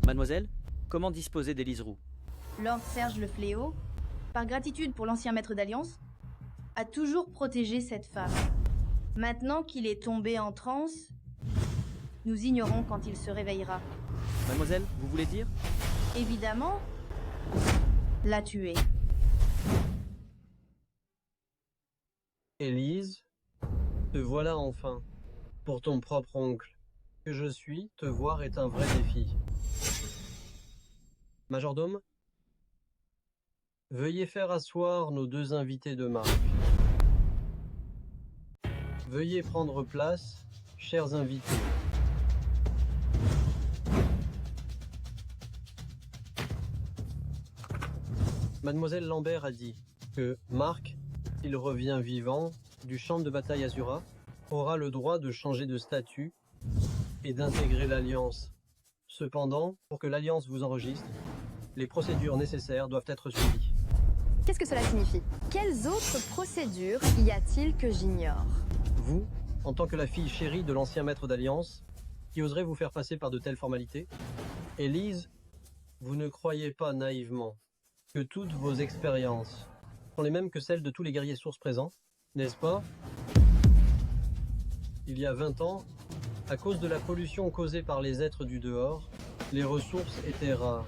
Mademoiselle, comment disposer d'Élise Roux? Lord Serge le Fléau, par gratitude pour l'ancien maître d'alliance, a toujours protégé cette femme. Maintenant qu'il est tombé en transe, nous ignorons quand il se réveillera. Mademoiselle, vous voulez dire? Évidemment, la tuer. Élise, te voilà enfin. Pour ton propre oncle que je suis, te voir est un vrai défi. Majordome, veuillez faire asseoir nos deux invités de marque. Veuillez prendre place, chers invités. Mademoiselle Lambert a dit que Marc, s'il revient vivant du champ de bataille Azura, aura le droit de changer de statut et d'intégrer l'Alliance. Cependant, pour que l'Alliance vous enregistre, les procédures nécessaires doivent être suivies. Qu'est-ce que cela signifie? Quelles autres procédures y a-t-il que j'ignore? Vous, en tant que la fille chérie de l'ancien maître d'Alliance, qui oserait vous faire passer par de telles formalités? Élise, vous ne croyez pas naïvement que toutes vos expériences sont les mêmes que celles de tous les guerriers sources présents, n'est-ce pas? Il y a 20 ans, à cause de la pollution causée par les êtres du dehors, les ressources étaient rares.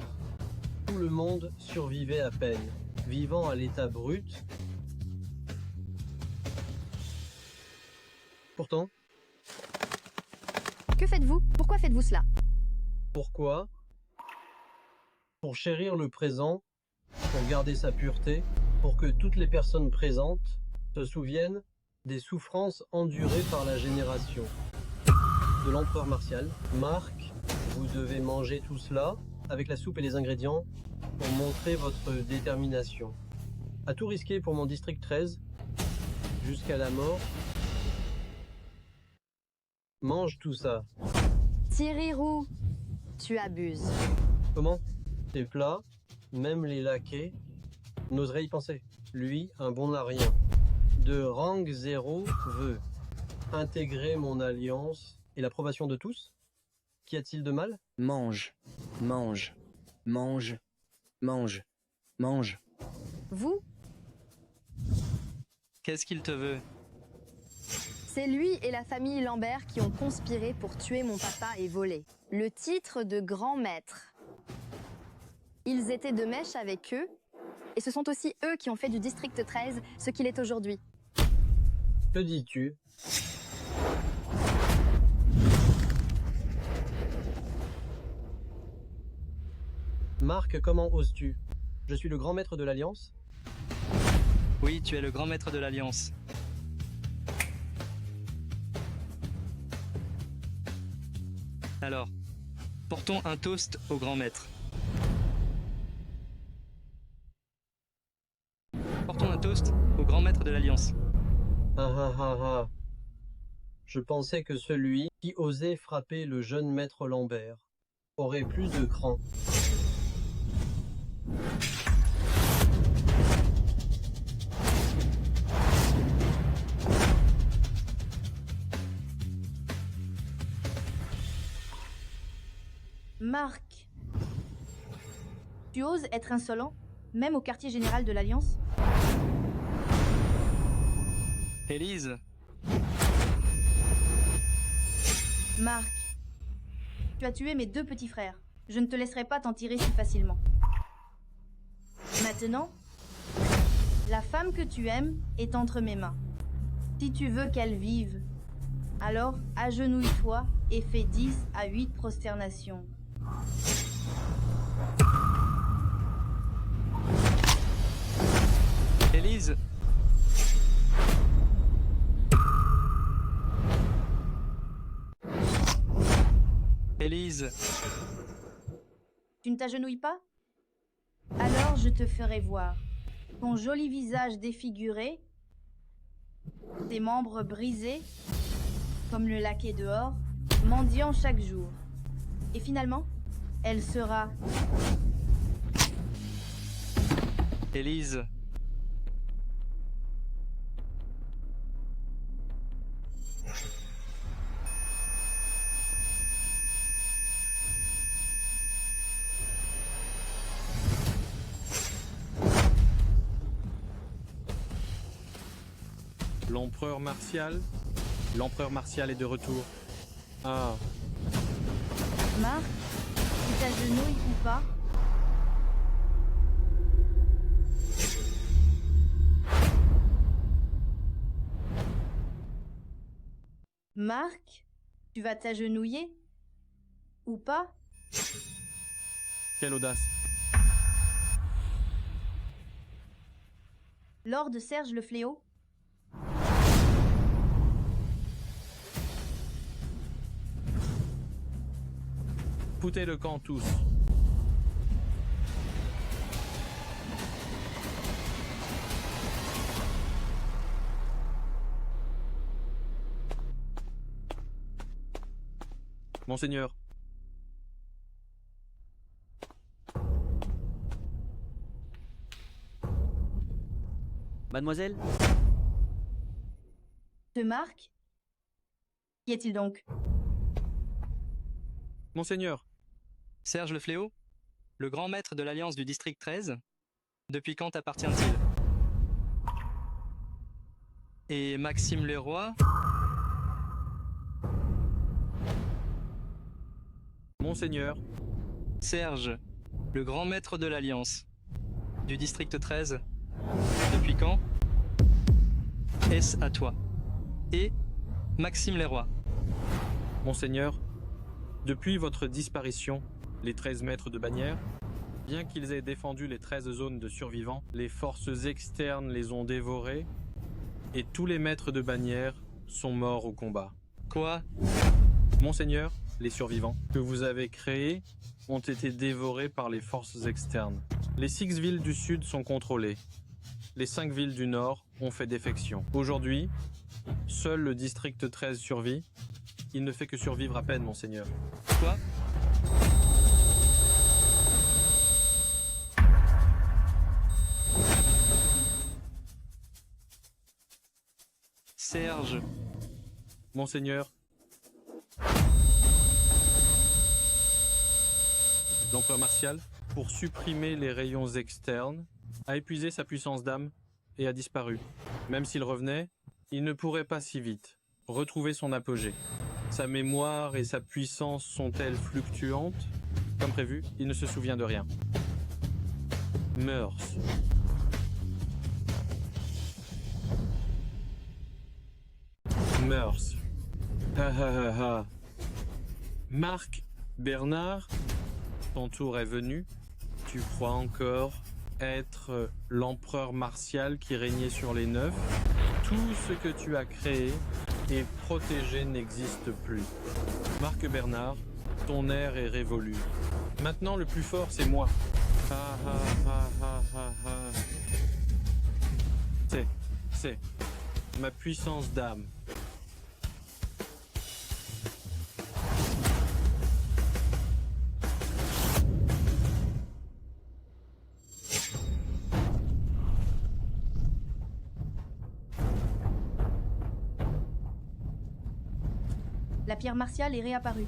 Tout le monde survivait à peine, vivant à l'état brut. Pourtant, que faites-vous? Pourquoi faites-vous cela? Pourquoi? Pour chérir le présent, pour garder sa pureté, pour que toutes les personnes présentes se souviennent des souffrances endurées par la génération de l'empereur Martial. Marc, vous devez manger tout cela avec la soupe et les ingrédients pour montrer votre détermination. À tout risquer pour mon district 13, jusqu'à la mort, mange tout ça. Thierry Roux, tu abuses. Comment? Tes plats, même les laquais, n'oseraient y penser. Lui, un bon à rien. De rang 0 veut intégrer mon alliance et l'approbation de tous? Qu'y a-t-il de mal? Mange, mange, mange, mange, mange. Vous? Qu'est-ce qu'il te veut? C'est lui et la famille Lambert qui ont conspiré pour tuer mon papa et voler le titre de grand maître. Ils étaient de mèche avec eux, et ce sont aussi eux qui ont fait du district 13 ce qu'il est aujourd'hui. Que dis-tu? Marc, comment oses-tu? Je suis le grand maître de l'Alliance? Oui, tu es le grand maître de l'Alliance. Alors, portons un toast au grand maître. Portons un toast au grand maître de l'Alliance. Ah ah ah ah. Je pensais que celui qui osait frapper le jeune maître Lambert aurait plus de cran. Marc, tu oses être insolent, même au quartier général de l'Alliance? Élise, Marc, tu as tué mes 2 petits frères. Je ne te laisserai pas t'en tirer si facilement. Maintenant, la femme que tu aimes est entre mes mains. Si tu veux qu'elle vive, alors agenouille-toi et fais 10 à 8 prosternations. Élise, Élise, Tu ne t'agenouilles pas? Alors je te ferai voir ton joli visage défiguré, tes membres brisés, comme le laquais dehors, mendiant chaque jour. Et finalement, elle sera... Élise, L'empereur Martial? L'empereur Martial est de retour. Ah, Marc, tu t'agenouilles ou pas? Marc, tu vas t'agenouiller ou pas? quelle audace. Lord Serge le Fléau? Foutez le camp tous. Monseigneur. Mademoiselle? De Marc? Qui est-il donc? Monseigneur. Serge le Fléau, le grand maître de l'Alliance du district 13, depuis quand appartient-il? Et Maxime Leroy? Monseigneur. Serge, le grand maître de l'Alliance du district 13, depuis quand? Est-ce à toi? Et Maxime Leroy? Monseigneur, depuis votre disparition, les 13 maîtres de bannière, bien qu'ils aient défendu les 13 zones de survivants, les forces externes les ont dévorés et tous les maîtres de bannière sont morts au combat. Quoi? Monseigneur, les survivants que vous avez créés ont été dévorés par les forces externes. Les 6 villes du sud sont contrôlées. Les 5 villes du nord ont fait défection. Aujourd'hui, seul le district 13 survit. Il ne fait que survivre à peine, monseigneur. Quoi? Serge. Monseigneur. L'empereur Martial, pour supprimer les rayons externes, a épuisé sa puissance d'âme et a disparu. Même s'il revenait, il ne pourrait pas si vite retrouver son apogée. Sa mémoire et sa puissance sont-elles fluctuantes? Comme prévu, il ne se souvient de rien. Mœurs. Mœurs. Ha ha ha ha. Marc, Bernard, ton tour est venu. Tu crois encore être l'empereur Martial qui régnait sur les 9? Tout ce que tu as créé et protégé n'existe plus. Marc Bernard, ton air est révolu. Maintenant, le plus fort, c'est moi. Ha ha ha ha ha ha. C'est. ma puissance d'âme. La pierre martiale est réapparue.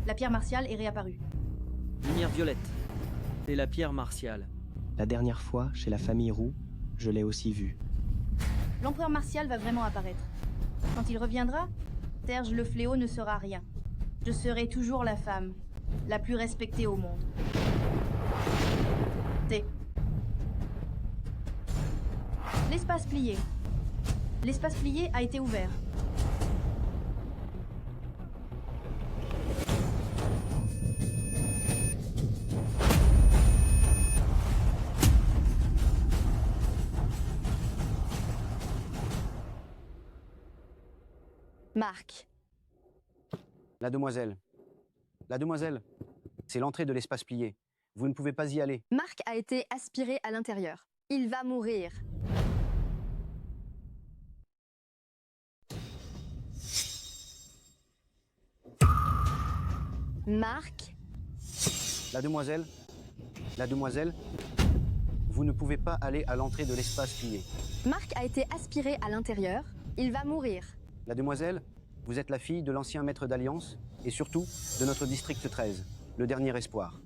La pierre martiale est réapparue. Lumière violette. C'est la pierre martiale. La dernière fois, chez la famille Roux, je l'ai aussi vue. L'empereur martial va vraiment apparaître. Quand il reviendra, Serge le Fléau ne sera rien. Je serai toujours la femme, la plus respectée au monde. T. L'espace plié. L'espace plié a été ouvert. Marc. La demoiselle. La demoiselle, c'est l'entrée de l'espace plié. Vous ne pouvez pas y aller. Marc a été aspiré à l'intérieur. Il va mourir. Marc. La demoiselle, vous ne pouvez pas aller à l'entrée de l'espace plié. Marc a été aspiré à l'intérieur. Il va mourir. La demoiselle, vous êtes la fille de l'ancien maître d'Alliance et surtout de notre district 13, le dernier espoir.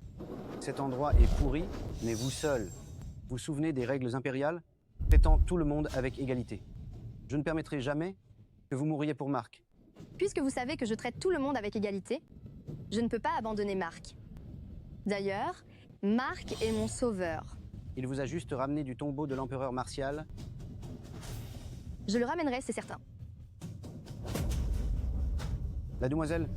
Cet endroit est pourri, mais vous seul, vous souvenez des règles impériales, traitant tout le monde avec égalité. Je ne permettrai jamais que vous mouriez pour Marc. Puisque vous savez que je traite tout le monde avec égalité, je ne peux pas abandonner Marc. D'ailleurs, Marc est mon sauveur. Il vous a juste ramené du tombeau de l'empereur martial. Je le ramènerai, c'est certain. La demoiselle.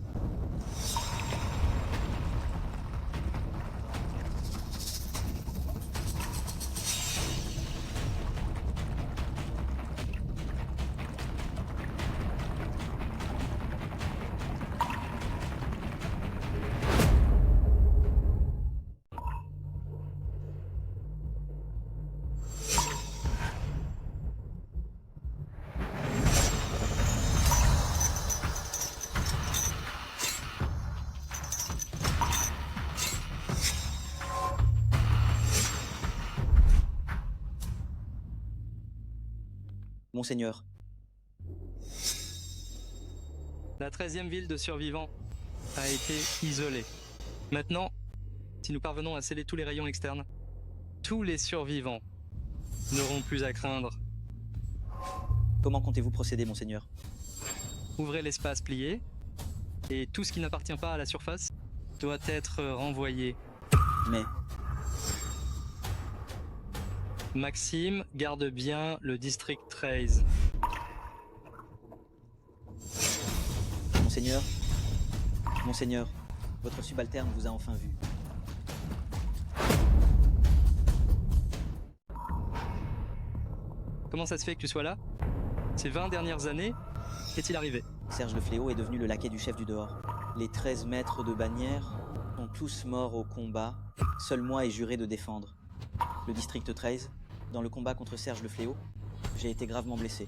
Monseigneur. La 13e ville de survivants a été isolée. Maintenant, si nous parvenons à sceller tous les rayons externes, tous les survivants n'auront plus à craindre. Comment comptez-vous procéder, Monseigneur? Ouvrez l'espace plié, et tout ce qui n'appartient pas à la surface doit être renvoyé. Mais... Maxime, garde bien le district 13. Monseigneur, Monseigneur, votre subalterne vous a enfin vu. Comment ça se fait que tu sois là? Ces 20 dernières années, qu'est-il arrivé? Serge le Fléau est devenu le laquais du chef du dehors. Les 13 maîtres de bannière sont tous morts au combat. Seul moi ai juré de défendre. Le district 13, dans le combat contre Serge le Fléau, j'ai été gravement blessé.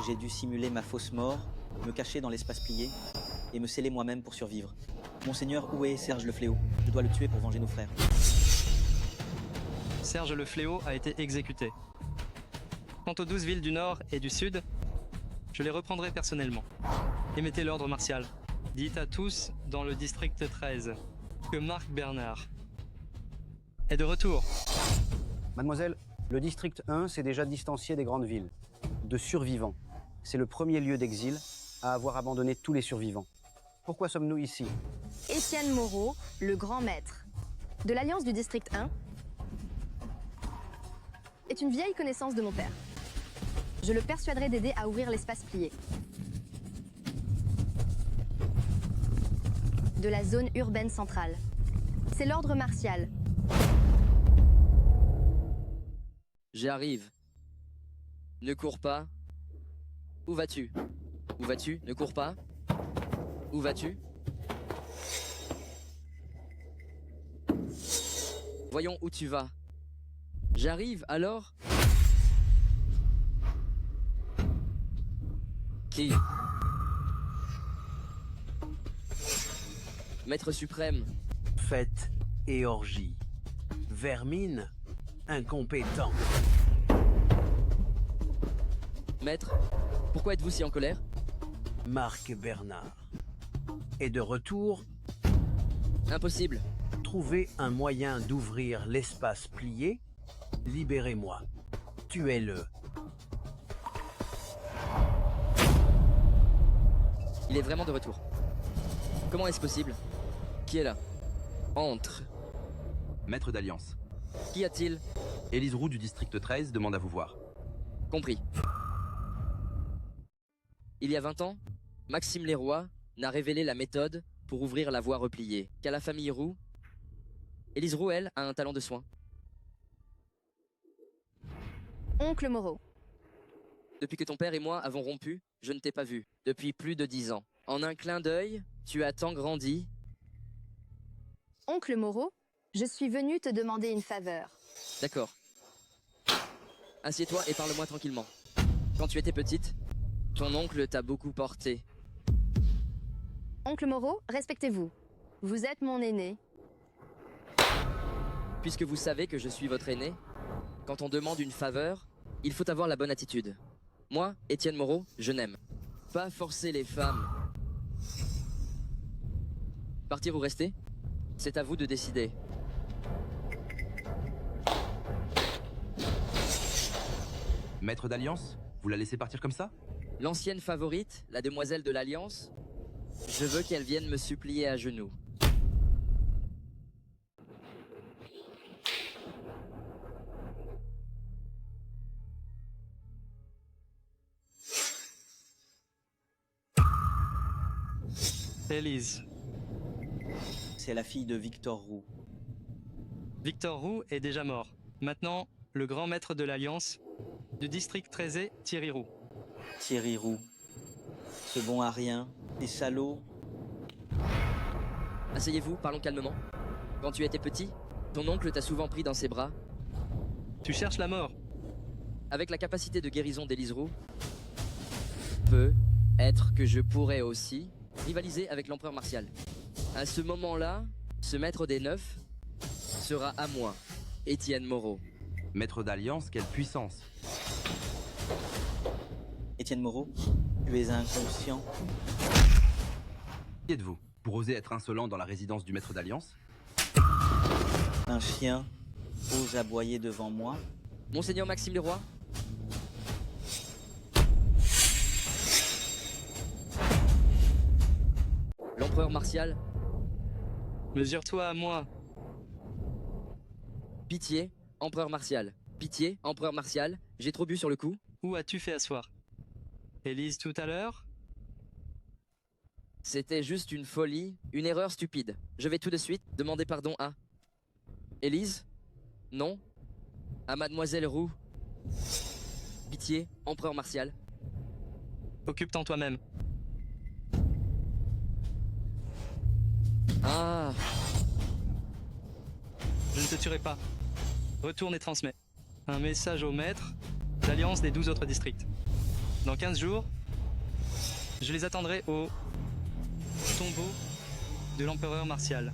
J'ai dû simuler ma fausse mort, me cacher dans l'espace plié et me sceller moi-même pour survivre. Monseigneur, où est Serge le Fléau? Je dois le tuer pour venger nos frères. Serge le Fléau a été exécuté. Quant aux 12 villes du Nord et du Sud, je les reprendrai personnellement. Émettez l'ordre martial. Dites à tous dans le district 13 que Marc Bernard est de retour. Mademoiselle, le district 1 s'est déjà distancié des grandes villes. De survivants. C'est le premier lieu d'exil à avoir abandonné tous les survivants. Pourquoi sommes-nous ici? Étienne Moreau, le grand maître de l'Alliance du district 1, est une vieille connaissance de mon père. Je le persuaderai d'aider à ouvrir l'espace plié de la zone urbaine centrale. C'est l'ordre martial. J'arrive. Ne cours pas. Où vas-tu? Où vas-tu? Ne cours pas. Où vas-tu? Voyons où tu vas. J'arrive alors? Qui? Maître suprême. Fête et orgie. Vermine, incompétent. Maître, pourquoi êtes-vous si en colère? Marc Bernard. Et de retour... Impossible. Trouvez un moyen d'ouvrir l'espace plié. Libérez-moi. Tuez-le. Il est vraiment de retour. Comment est-ce possible? Qui est là? Entre. Maître d'Alliance. Qu'y a-t-il? Élise Roux du district 13 demande à vous voir. Compris. Il y a 20 ans, Maxime Leroy n'a révélé la méthode pour ouvrir la voie repliée qu'à la famille Roux. Élise Roux, elle, a un talent de soin. Oncle Moreau. Depuis que ton père et moi avons rompu, je ne t'ai pas vu. Depuis plus de 10 ans. En un clin d'œil, tu as tant grandi. Oncle Moreau, je suis venu te demander une faveur. D'accord. Assieds-toi et parle-moi tranquillement. Quand tu étais petite, ton oncle t'a beaucoup porté. Oncle Moreau, respectez-vous. Vous êtes mon aîné. Puisque vous savez que je suis votre aîné, quand on demande une faveur, il faut avoir la bonne attitude. Moi, Étienne Moreau, je n'aime pas forcer les femmes. Partir ou rester? C'est à vous de décider. Maître d'Alliance, vous la laissez partir comme ça? L'ancienne favorite, la demoiselle de l'Alliance, je veux qu'elle vienne me supplier à genoux. Élise. C'est la fille de Victor Roux. Victor Roux est déjà mort. Maintenant, le grand maître de l'Alliance, du district 13, Thierry Roux. Thierry Roux. Ce bon à rien, des salauds. Asseyez-vous, parlons calmement. Quand tu étais petit, ton oncle t'a souvent pris dans ses bras. Tu cherches la mort. Avec la capacité de guérison d'Élise Roux, peut-être que je pourrais aussi rivaliser avec l'empereur Martial. À ce moment-là, ce maître des neufs sera à moi, Étienne Moreau. Maître d'Alliance, quelle puissance! Étienne Moreau, tu es inconscient. Qui êtes-vous? Pour oser être insolent dans la résidence du maître d'Alliance? Un chien ose aboyer devant moi. Monseigneur Maxime Leroy? L'empereur Martial? Mesure-toi à moi. Pitié, empereur Martial. Pitié, empereur Martial. J'ai trop bu sur le coup. Où as-tu fait asseoir? Élise tout à l'heure? C'était juste une folie, une erreur stupide. Je vais tout de suite demander pardon à... Élise? Non? À mademoiselle Roux? Pitié, empereur Martial. Occupe-t'en toi-même. Ah! Je ne te tuerai pas. Retourne et transmets. Un message au maître d'Alliance des 12 autres districts. Dans 15 jours, je les attendrai au tombeau de l'empereur Martial.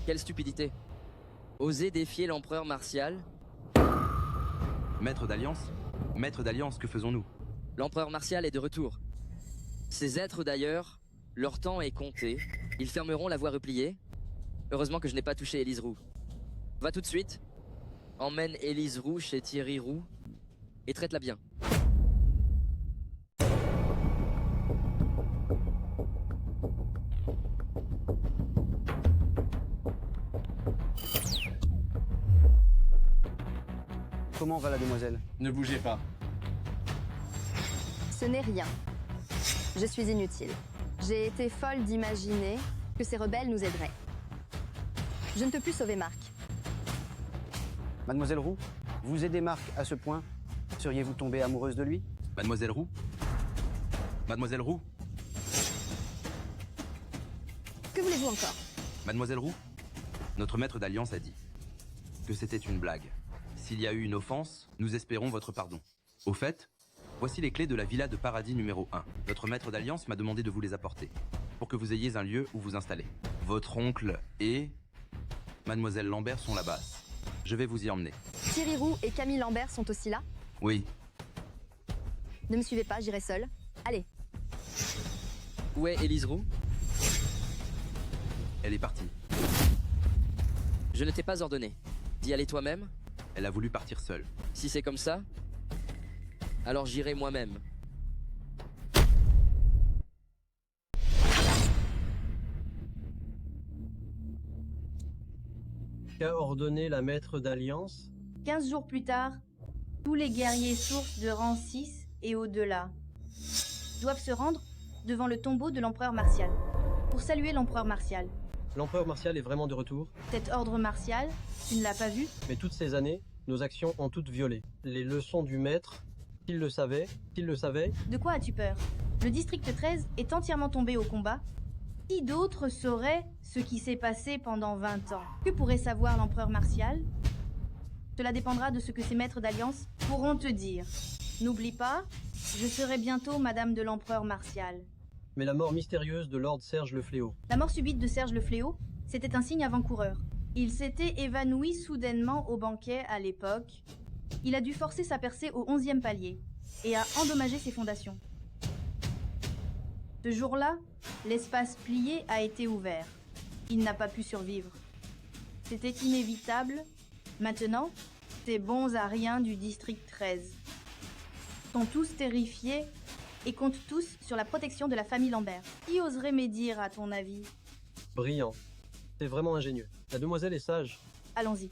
Quelle stupidité. Oser défier l'empereur Martial? Maître d'Alliance, que faisons-nous? L'empereur Martial est de retour. Ces êtres d'ailleurs, leur temps est compté. Ils fermeront la voie repliée. Heureusement que je n'ai pas touché Élise Roux. Va tout de suite. Emmène Élise Roux chez Thierry Roux et traite-la bien. Comment va la demoiselle? Ne bougez pas. Ce n'est rien. Je suis inutile. J'ai été folle d'imaginer que ces rebelles nous aideraient. Je ne peux plus sauver Marc. Mademoiselle Roux, vous aidez Marc à ce point, Seriez-vous tombée amoureuse de lui? Mademoiselle Roux? Mademoiselle Roux? Que voulez-vous encore? Mademoiselle Roux? Notre maître d'alliance a dit que c'était une blague. S'il y a eu une offense, nous espérons votre pardon. Au fait, voici les clés de la villa de paradis numéro 1. Notre maître d'alliance m'a demandé de vous les apporter, pour que vous ayez un lieu où vous installer. Votre oncle et Mademoiselle Lambert sont là-bas. Je vais vous y emmener. Thierry Roux et Camille Lambert sont aussi là? Oui. Ne me suivez pas, j'irai seule. Allez. Où est Élise Roux? Elle est partie. Je ne t'ai pas ordonné d'y aller toi-même? Elle a voulu partir seule. Si c'est comme ça, alors j'irai moi-même. Qu'a ordonné la maître d'alliance? 15 jours plus tard, tous les guerriers sources de rang 6 et au-delà doivent se rendre devant le tombeau de l'empereur Martial pour saluer l'empereur Martial. L'empereur Martial est vraiment de retour, Cet ordre martial, tu ne l'as pas vu? mais toutes ces années, nos actions ont toutes violé. Les leçons du maître, s'il le savait, De quoi as-tu peur? Le district 13 est entièrement tombé au combat. Qui d'autre saurait ce qui s'est passé pendant 20 ans? Que pourrait savoir l'empereur Martial? Cela dépendra de ce que ses maîtres d'alliance pourront te dire. N'oublie pas, je serai bientôt Madame de l'empereur Martial. mais la mort mystérieuse de Lord Serge le Fléau. La mort subite de Serge le Fléau, c'était un signe avant-coureur. Il s'était évanoui soudainement au banquet à l'époque. Il a dû forcer sa percée au 11e palier et a endommagé ses fondations. Ce jour-là, l'espace plié a été ouvert. Il n'a pas pu survivre. C'était inévitable. Maintenant, ces bons à rien du district 13 sont tous terrifiés et comptent tous sur la protection de la famille Lambert. Qui oserait médire, à ton avis? Brillant. C'est vraiment ingénieux. La demoiselle est sage. Allons-y.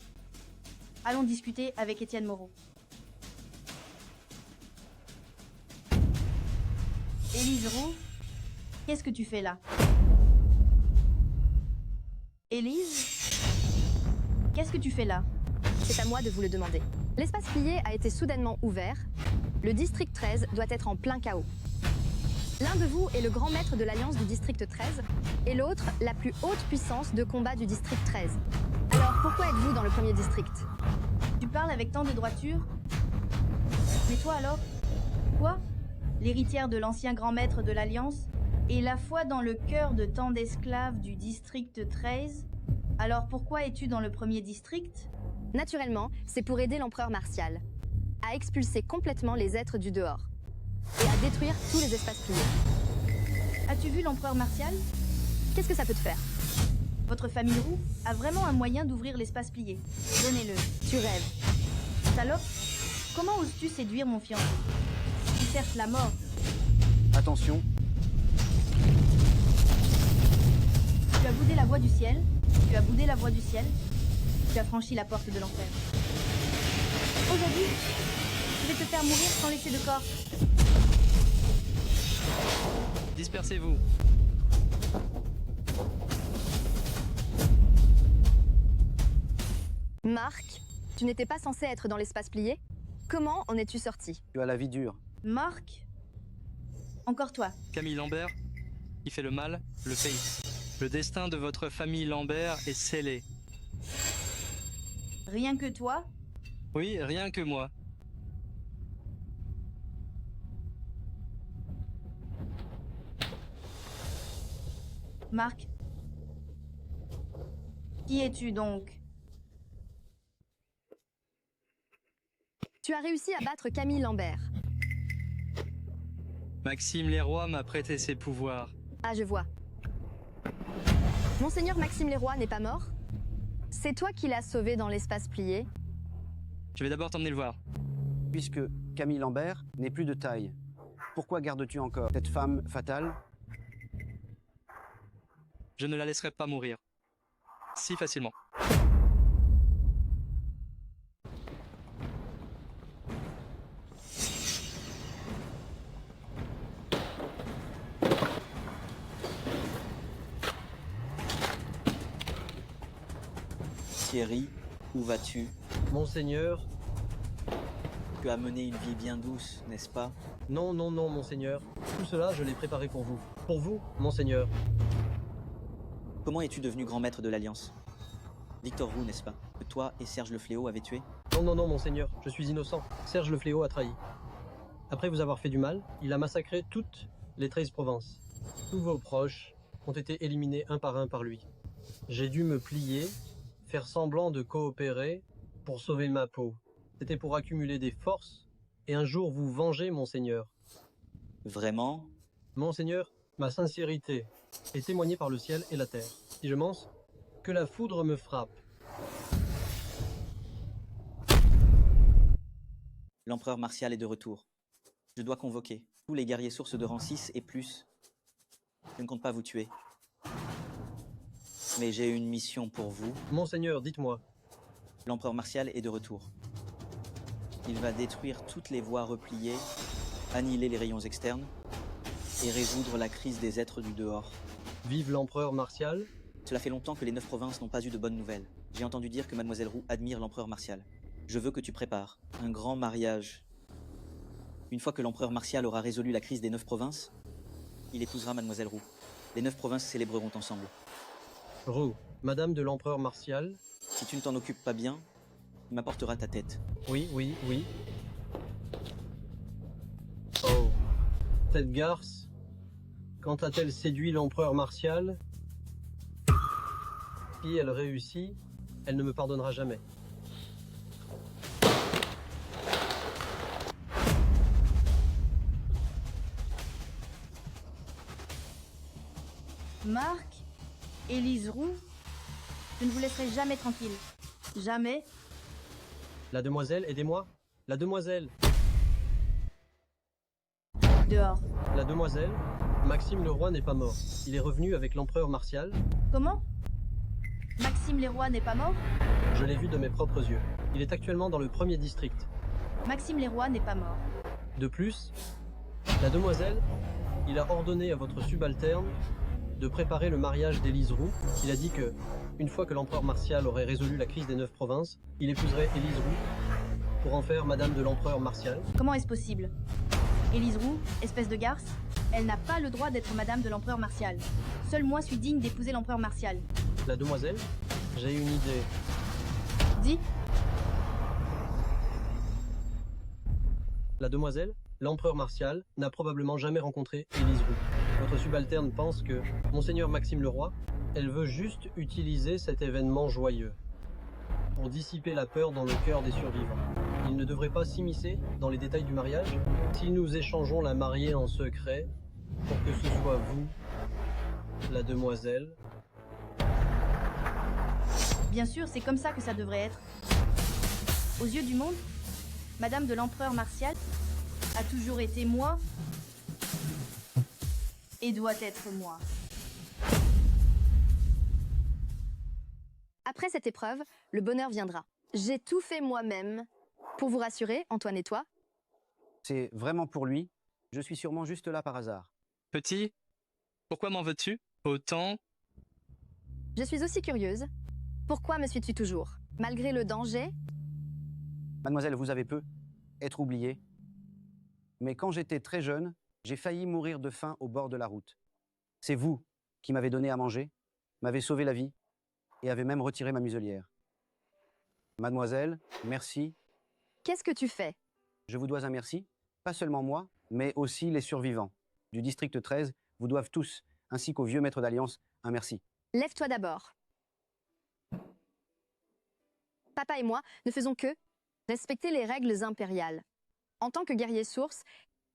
Allons discuter avec Étienne Moreau. Élise Roux, qu'est-ce que tu fais là? Élise, qu'est-ce que tu fais là? C'est à moi de vous le demander. L'espace plié a été soudainement ouvert. Le district 13 doit être en plein chaos. L'un de vous est le grand maître de l'Alliance du district 13 et l'autre la plus haute puissance de combat du district 13. Alors pourquoi êtes-vous dans le premier district? Tu parles avec tant de droiture? Mais toi alors? Quoi? L'héritière de l'ancien grand maître de l'Alliance et la foi dans le cœur de tant d'esclaves du district 13? Alors pourquoi es-tu dans le premier district? Naturellement, c'est pour aider l'empereur Martial à expulser complètement les êtres du dehors et à détruire tous les espaces pliés. As-tu vu l'empereur Martial? Qu'est-ce que ça peut te faire? Votre famille Roux a vraiment un moyen d'ouvrir l'espace plié. Donnez-le. Tu rêves. Salope, comment oses-tu séduire mon fiancé? Tu cherches la mort. Attention, Tu as boudé la voie du ciel. Tu as boudé la voie du ciel. Tu as franchi la porte de l'enfer. Aujourd'hui, je vais te faire mourir sans laisser de corps. Dispersez-vous. Marc, tu n'étais pas censé être dans l'espace plié? Comment en es-tu sorti? tu as la vie dure. Marc, encore toi. Camille Lambert, qui fait le mal, le fait. Le destin de votre famille Lambert est scellé. Rien que toi? Oui, rien que moi. Marc, qui es-tu donc? Tu as réussi à battre Camille Lambert. Maxime Leroy m'a prêté ses pouvoirs. Ah, je vois. Monseigneur Maxime Leroy n'est pas mort? C'est toi qui l'as sauvé dans l'espace plié? Je vais d'abord t'emmener le voir. Puisque Camille Lambert n'est plus de taille, pourquoi gardes-tu encore cette femme fatale? Je ne la laisserai pas mourir. Si facilement. Thierry, où vas-tu? Monseigneur, que à mener une vie bien douce, n'est-ce pas? Non, non, non, monseigneur. Tout cela, je l'ai préparé pour vous. Pour vous, monseigneur. Comment es-tu devenu grand maître de l'Alliance? Victor Roux, n'est-ce pas? Que toi et Serge le Fléau avez tué? Non, non, non, monseigneur. Je suis innocent. Serge le Fléau a trahi. Après vous avoir fait du mal, il a massacré toutes les 13 provinces. Tous vos proches ont été éliminés un par lui. J'ai dû me plier, faire semblant de coopérer pour sauver ma peau. C'était pour accumuler des forces et un jour vous venger, monseigneur. Vraiment? Monseigneur, ma sincérité est témoignée par le ciel et la terre. Si je mens, que la foudre me frappe. L'empereur Martial est de retour. Je dois convoquer tous les guerriers sources de rang 6 et plus. Je ne compte pas vous tuer. Mais j'ai une mission pour vous. Monseigneur, dites-moi. L'empereur Martial est de retour. Il va détruire toutes les voies repliées, annihiler les rayons externes et résoudre la crise des êtres du dehors. Vive l'empereur Martial. Cela fait longtemps que les 9 provinces n'ont pas eu de bonnes nouvelles. J'ai entendu dire que Mademoiselle Roux admire l'empereur Martial. Je veux que tu prépares un grand mariage. Une fois que l'empereur Martial aura résolu la crise des 9 provinces, il épousera Mademoiselle Roux. Les 9 provinces célébreront ensemble. Roux, Madame de l'empereur Martial. Si tu ne t'en occupes pas bien, il m'apportera ta tête. Oui, oui, oui. Oh, cette garce, quand a-t-elle séduit l'empereur Martial? Si elle réussit, elle ne me pardonnera jamais. Marc, Élise Roux, je ne vous laisserai jamais tranquille. Jamais. La demoiselle, aidez-moi. La demoiselle. Dehors. La demoiselle, Maxime Leroy n'est pas mort. Il est revenu avec l'empereur Martial. Comment? Maxime Leroy n'est pas mort? Je l'ai vu de mes propres yeux. Il est actuellement dans le 1er district. Maxime Leroy n'est pas mort. De plus, la demoiselle, il a ordonné à votre subalterne de préparer le mariage d'Élise Roux. Il a dit que, une fois que l'empereur Martial aurait résolu la crise des 9 provinces, il épouserait Élise Roux pour en faire Madame de l'empereur Martial. Comment est-ce possible? Élise Roux, espèce de garce, elle n'a pas le droit d'être Madame de l'empereur Martial. Seul moi suis digne d'épouser l'empereur Martial. La demoiselle, j'ai une idée. Dis. La demoiselle, l'empereur Martial, n'a probablement jamais rencontré Élise Roux. Votre subalterne pense que, Monseigneur Maxime Leroy, elle veut juste utiliser cet événement joyeux pour dissiper la peur dans le cœur des survivants. Il ne devrait pas s'immiscer dans les détails du mariage. Si nous échangeons la mariée en secret, pour que ce soit vous, la demoiselle. Bien sûr, c'est comme ça que ça devrait être. Aux yeux du monde, Madame de l'empereur Martial a toujours été moi et doit être moi. Après cette épreuve, le bonheur viendra. J'ai tout fait moi-même. Pour vous rassurer, Antoine et toi? C'est vraiment pour lui. Je suis sûrement juste là par hasard. Petit, pourquoi m'en veux-tu autant? Je suis aussi curieuse. Pourquoi me suis-tu toujours? Malgré le danger? Mademoiselle, vous avez peu être oubliée. Mais quand j'étais très jeune, j'ai failli mourir de faim au bord de la route. C'est vous qui m'avez donné à manger, m'avez sauvé la vie et avez même retiré ma muselière. Mademoiselle, merci. Qu'est-ce que tu fais? Je vous dois un merci, pas seulement moi, mais aussi les survivants du district 13 vous doivent tous, ainsi qu'au vieux maître d'Alliance, un merci. Lève-toi d'abord. Papa et moi ne faisons que respecter les règles impériales. En tant que guerrier source,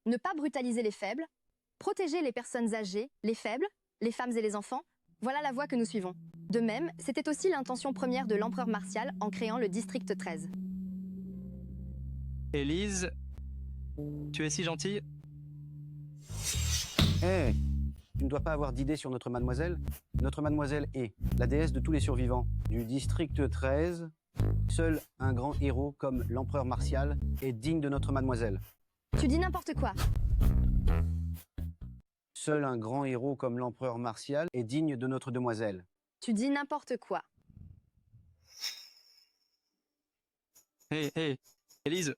ne pas brutaliser les faibles, protéger les personnes âgées, les faibles, les femmes et les enfants, voilà la voie que nous suivons. De même, c'était aussi l'intention première de l'empereur Martial en créant le district 13. Élise, tu es si gentille. Hé, tu ne dois pas avoir d'idée sur notre mademoiselle. Notre mademoiselle est la déesse de tous les survivants du district 13. Seul un grand héros comme l'empereur Martial est digne de notre mademoiselle. Tu dis n'importe quoi. Seul un grand héros comme l'empereur Martial est digne de notre demoiselle. Tu dis n'importe quoi. Hé, Élise,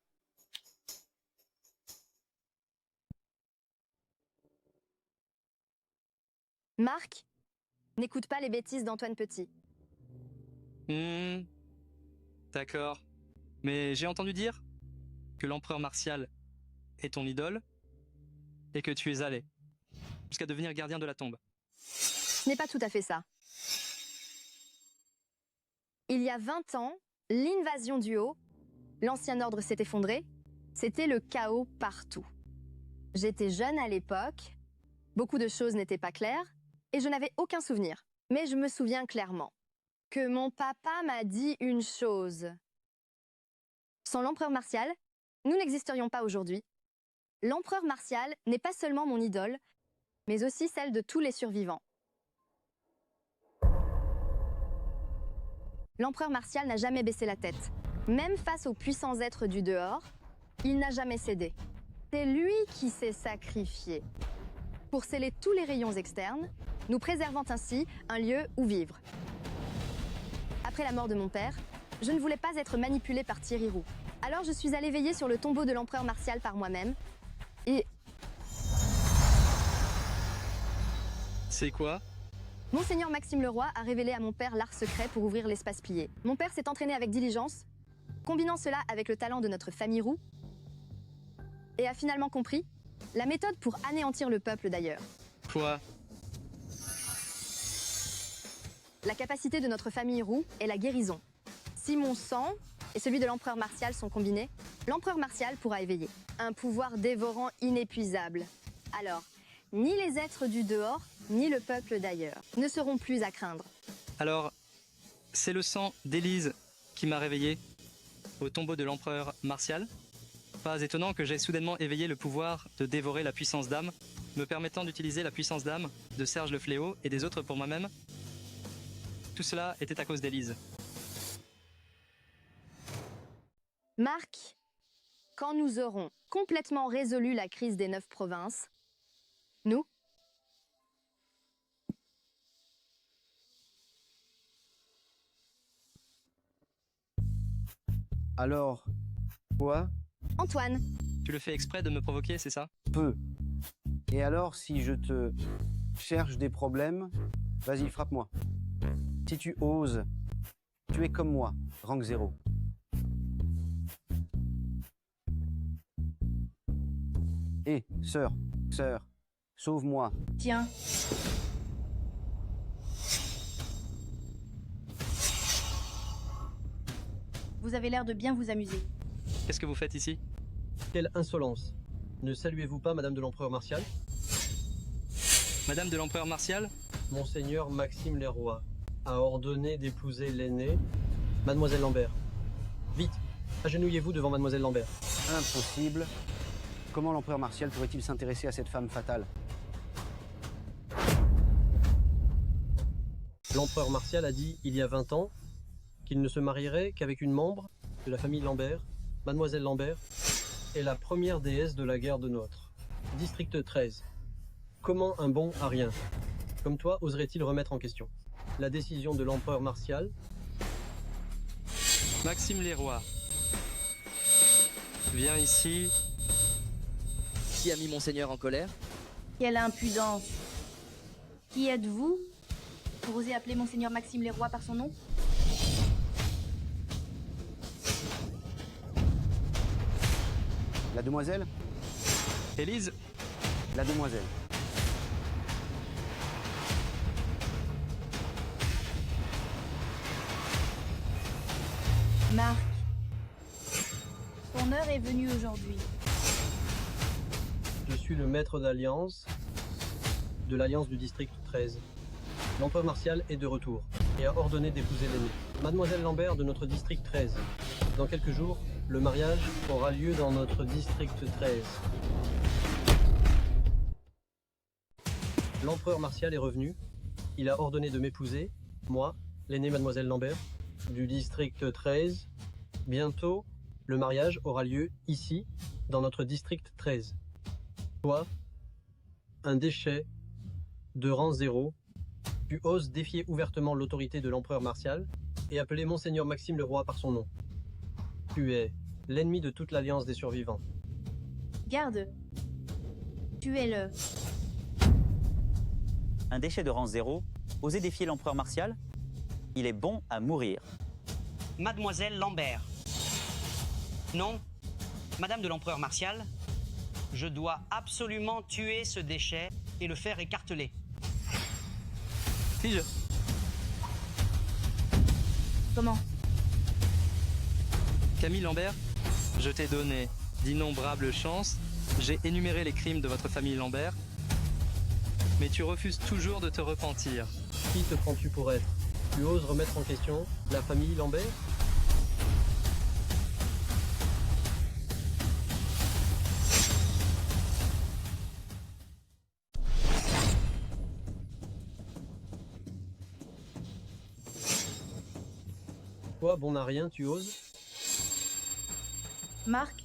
Marc, n'écoute pas les bêtises d'Antoine Petit. D'accord. Mais j'ai entendu dire que l'empereur Martial est ton idole et que tu es allé jusqu'à devenir gardien de la tombe. Ce n'est pas tout à fait ça. Il y a 20 ans, l'invasion du Haut, l'ancien ordre s'est effondré, c'était le chaos partout. J'étais jeune à l'époque, beaucoup de choses n'étaient pas claires et je n'avais aucun souvenir. Mais je me souviens clairement que mon papa m'a dit une chose. Sans l'empereur Martial, nous n'existerions pas aujourd'hui. L'empereur Martial n'est pas seulement mon idole, mais aussi celle de tous les survivants. L'empereur Martial n'a jamais baissé la tête. Même face aux puissants êtres du dehors, il n'a jamais cédé. C'est lui qui s'est sacrifié. Pour sceller tous les rayons externes, nous préservant ainsi un lieu où vivre. Après la mort de mon père, je ne voulais pas être manipulée par Thierry Roux. Alors je suis allée veiller sur le tombeau de l'empereur Martial par moi-même. Et... C'est quoi? Monseigneur Maxime Leroy a révélé à mon père l'art secret pour ouvrir l'espace plié. Mon père s'est entraîné avec diligence, combinant cela avec le talent de notre famille Roux, et a finalement compris la méthode pour anéantir le peuple d'ailleurs. Quoi? La capacité de notre famille Roux est la guérison. Si mon sang et celui de l'empereur Martial sont combinés, l'empereur Martial pourra éveiller un pouvoir dévorant inépuisable. Alors, ni les êtres du dehors, ni le peuple d'ailleurs ne seront plus à craindre. Alors, c'est le sang d'Élise qui m'a réveillé au tombeau de l'empereur Martial. Pas étonnant que j'aie soudainement éveillé le pouvoir de dévorer la puissance d'âme, me permettant d'utiliser la puissance d'âme de Serge le Fléau et des autres pour moi-même. Tout cela était à cause d'Élise. Marc, quand nous aurons complètement résolu la crise des 9 provinces, nous, Alors, quoi? Antoine. Tu le fais exprès de me provoquer, c'est ça? Peu. Et alors, si je te cherche des problèmes, vas-y, frappe-moi. Si tu oses, tu es comme moi, rank 0. Hé, sœur, sauve-moi. Tiens. Vous avez l'air de bien vous amuser. Qu'est-ce que vous faites ici? Quelle insolence! Ne saluez-vous pas Madame de l'Empereur Martial? Madame de l'Empereur Martial? Monseigneur Maxime Leroy a ordonné d'épouser l'aînée, Mademoiselle Lambert. Vite, agenouillez-vous devant Mademoiselle Lambert. Impossible. Comment l'empereur Martial pourrait-il s'intéresser à cette femme fatale? L'empereur Martial a dit, il y a 20 ans, qu'il ne se marierait qu'avec une membre de la famille Lambert, Mademoiselle Lambert, est la première déesse de la guerre de notre. District 13. Comment un bon à rien, comme toi, oserait-il remettre en question la décision de l'empereur Martial? Maxime Leroy. Viens ici. Qui a mis Monseigneur en colère? Quelle impudence! Qui êtes-vous pour oser appeler Monseigneur Maxime Leroy par son nom? La demoiselle? Élise? La demoiselle. Marc, ton heure est venue aujourd'hui. Je suis le maître d'alliance de l'alliance du district 13. L'empereur Martial est de retour et a ordonné d'épouser l'aînée, Mademoiselle Lambert de notre district 13. Dans quelques jours, le mariage aura lieu dans notre district 13. L'empereur Martial est revenu. Il a ordonné de m'épouser, moi, l'aînée Mademoiselle Lambert, du district 13. Bientôt, le mariage aura lieu ici, dans notre district 13. Toi, un déchet de rang 0, tu oses défier ouvertement l'autorité de l'empereur Martial et appeler Monseigneur Maxime Leroy par son nom. Tu es l'ennemi de toute l'alliance des survivants. Garde. Tuez-le. un déchet de rang 0, osez défier l'empereur martial? Il est bon à mourir. Mademoiselle Lambert. Non, Madame de l'Empereur Martial, je dois absolument tuer ce déchet et le faire écarteler. Fige. Comment? Camille Lambert, je t'ai donné d'innombrables chances. J'ai énuméré les crimes de votre famille Lambert. Mais tu refuses toujours de te repentir. Qui te prends-tu pour être? Tu oses remettre en question la famille Lambert? Toi, bon à rien, tu oses? Marc,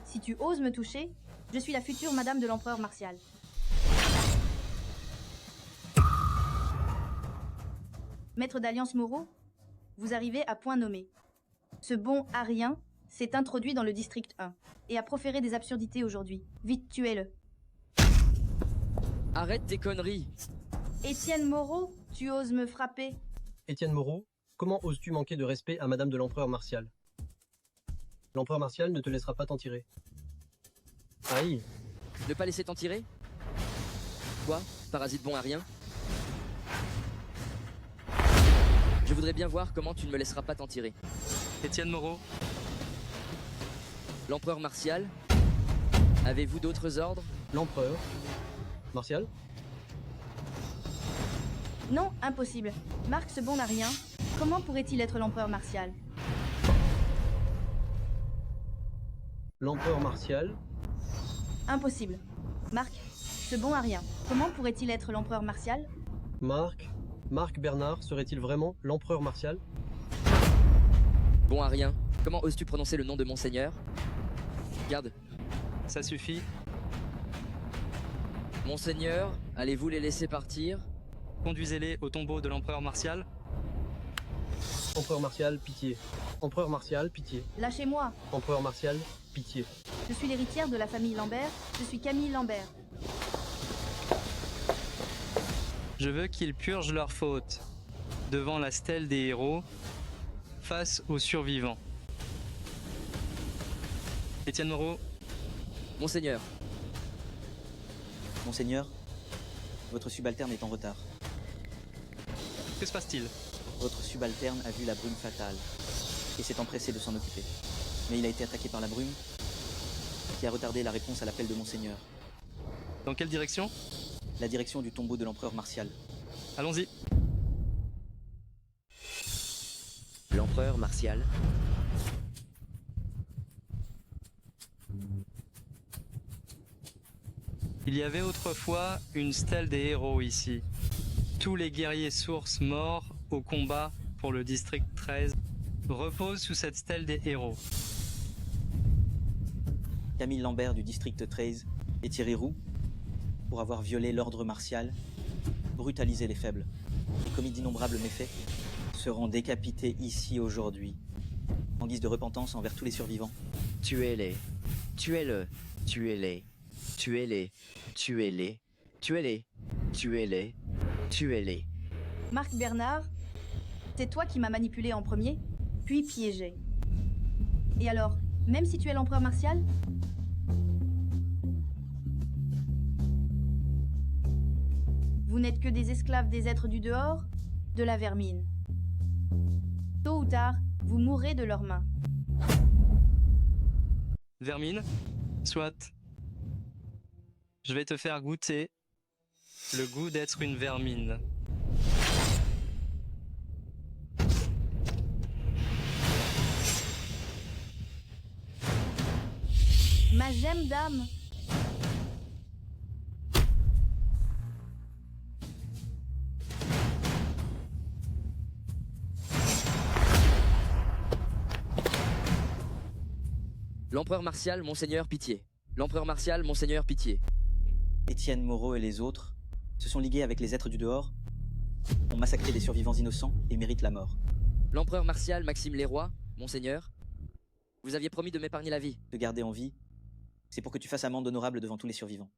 si tu oses me toucher, je suis la future Madame de l'Empereur Martial. Maître d'Alliance Moreau, vous arrivez à point nommé. Ce bon Arien s'est introduit dans le district 1 et a proféré des absurdités aujourd'hui. Vite, tuez-le. Arrête tes conneries. Étienne Moreau, tu oses me frapper? Étienne Moreau, comment oses-tu manquer de respect à Madame de l'Empereur Martial? L'Empereur Martial ne te laissera pas t'en tirer. Aïe. Ne pas laisser t'en tirer? Quoi, parasite bon à rien? Je voudrais bien voir comment tu ne me laisseras pas t'en tirer. Étienne Moreau. L'Empereur Martial, avez-vous d'autres ordres? L'Empereur Martial? Non, impossible. Marc, ce bon n'a rien. Comment pourrait-il être l'Empereur Martial? L'Empereur Martial? Impossible. Marc, ce bon a rien. Comment pourrait-il être l'Empereur Martial? Marc Bernard serait-il vraiment l'Empereur Martial? Bon à rien. Comment oses-tu prononcer le nom de Monseigneur? Garde. Ça suffit. Monseigneur, allez-vous les laisser partir? Conduisez-les au tombeau de l'Empereur Martial. Empereur Martial, pitié. Empereur Martial, pitié. Lâchez-moi. Empereur Martial, pitié. Je suis l'héritière de la famille Lambert. Je suis Camille Lambert. Je veux qu'ils purgent leurs fautes devant la stèle des héros face aux survivants. Étienne Moreau. Monseigneur. Monseigneur, votre subalterne est en retard. Que se passe-t-il? Votre subalterne a vu la brume fatale et s'est empressé de s'en occuper. Mais il a été attaqué par la brume qui a retardé la réponse à l'appel de Monseigneur. Dans quelle direction? La direction du tombeau de l'Empereur Martial. Allons-y. L'Empereur Martial. Il y avait autrefois une stèle des héros ici. Tous les guerriers sources morts au combat pour le district 13 reposent sous cette stèle des héros. Camille Lambert du district 13 et Thierry Roux, pour avoir violé l'ordre martial, brutalisé les faibles et commis d'innombrables méfaits, seront décapités ici aujourd'hui, en guise de repentance envers tous les survivants. Tuez-les. Tuez-le. Tuez-les. Tuez-les. Tuez-les. Tuez-les. Tuez-les. Tuez-les. Marc Bernard, c'est toi qui m'as manipulé en premier, puis piégé. Et alors, même si tu es l'Empereur Martial? Vous n'êtes que des esclaves des êtres du dehors, de la vermine. Tôt ou tard, vous mourrez de leurs mains. Vermine? Soit. Je vais te faire goûter le goût d'être une vermine. Ma gemme d'âme. L'Empereur Martial, Monseigneur, pitié. L'Empereur Martial, Monseigneur, pitié. Étienne Moreau et les autres se sont ligués avec les êtres du dehors, ont massacré des survivants innocents et méritent la mort. L'Empereur Martial, Maxime Leroy, Monseigneur, vous aviez promis de m'épargner la vie. De garder en vie, c'est pour que tu fasses amende honorable devant tous les survivants.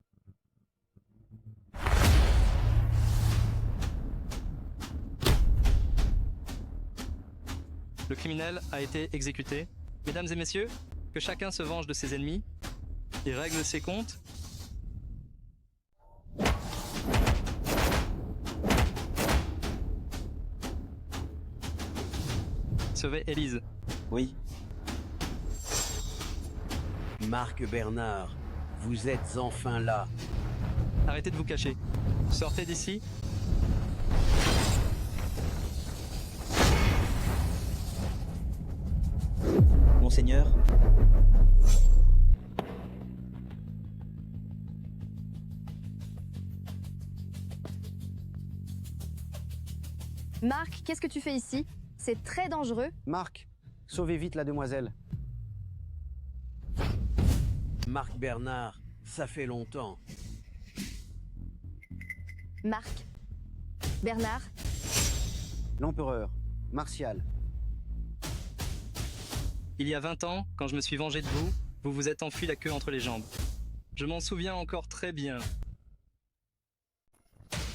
Le criminel a été exécuté. Mesdames et messieurs, que chacun se venge de ses ennemis et règle ses comptes. Sauvez Élise. Oui. Marc Bernard, vous êtes enfin là. Arrêtez de vous cacher. Sortez d'ici. Monseigneur. Marc, qu'est-ce que tu fais ici? C'est très dangereux. Marc, sauvez vite la demoiselle. Marc Bernard, ça fait longtemps. Marc. Bernard. L'empereur. Martial. Il y a 20 ans, quand je me suis vengé de vous, vous vous êtes enfui la queue entre les jambes. Je m'en souviens encore très bien.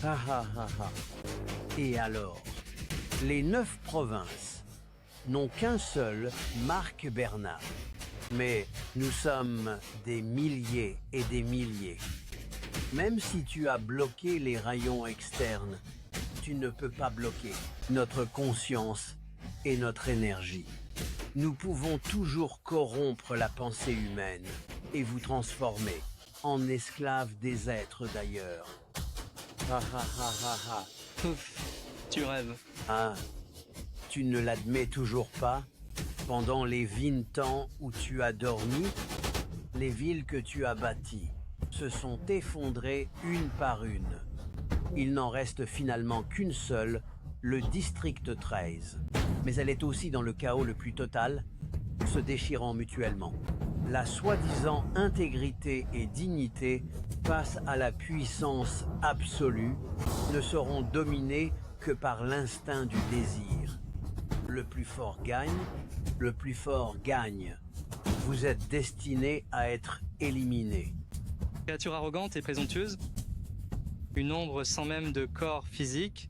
Ah ah ah ah. Et alors, les 9 provinces n'ont qu'un seul Marc Bernard. Mais nous sommes des milliers et des milliers. Même si tu as bloqué les rayons externes, tu ne peux pas bloquer notre conscience et notre énergie. Nous pouvons toujours corrompre la pensée humaine et vous transformer en esclaves des êtres d'ailleurs. Ah ah ah ah ah. Ouf, tu rêves. Ah, tu ne l'admets toujours pas? Pendant les 20 ans où tu as dormi, les villes que tu as bâties se sont effondrées une par une. Il n'en reste finalement qu'une seule, le district 13. Mais elle est aussi dans le chaos le plus total, se déchirant mutuellement. La soi-disant intégrité et dignité face à la puissance absolue ne seront dominées que par l'instinct du désir. Le plus fort gagne, le plus fort gagne. Vous êtes destiné à être éliminé. Créature arrogante et présomptueuse, une ombre sans même de corps physique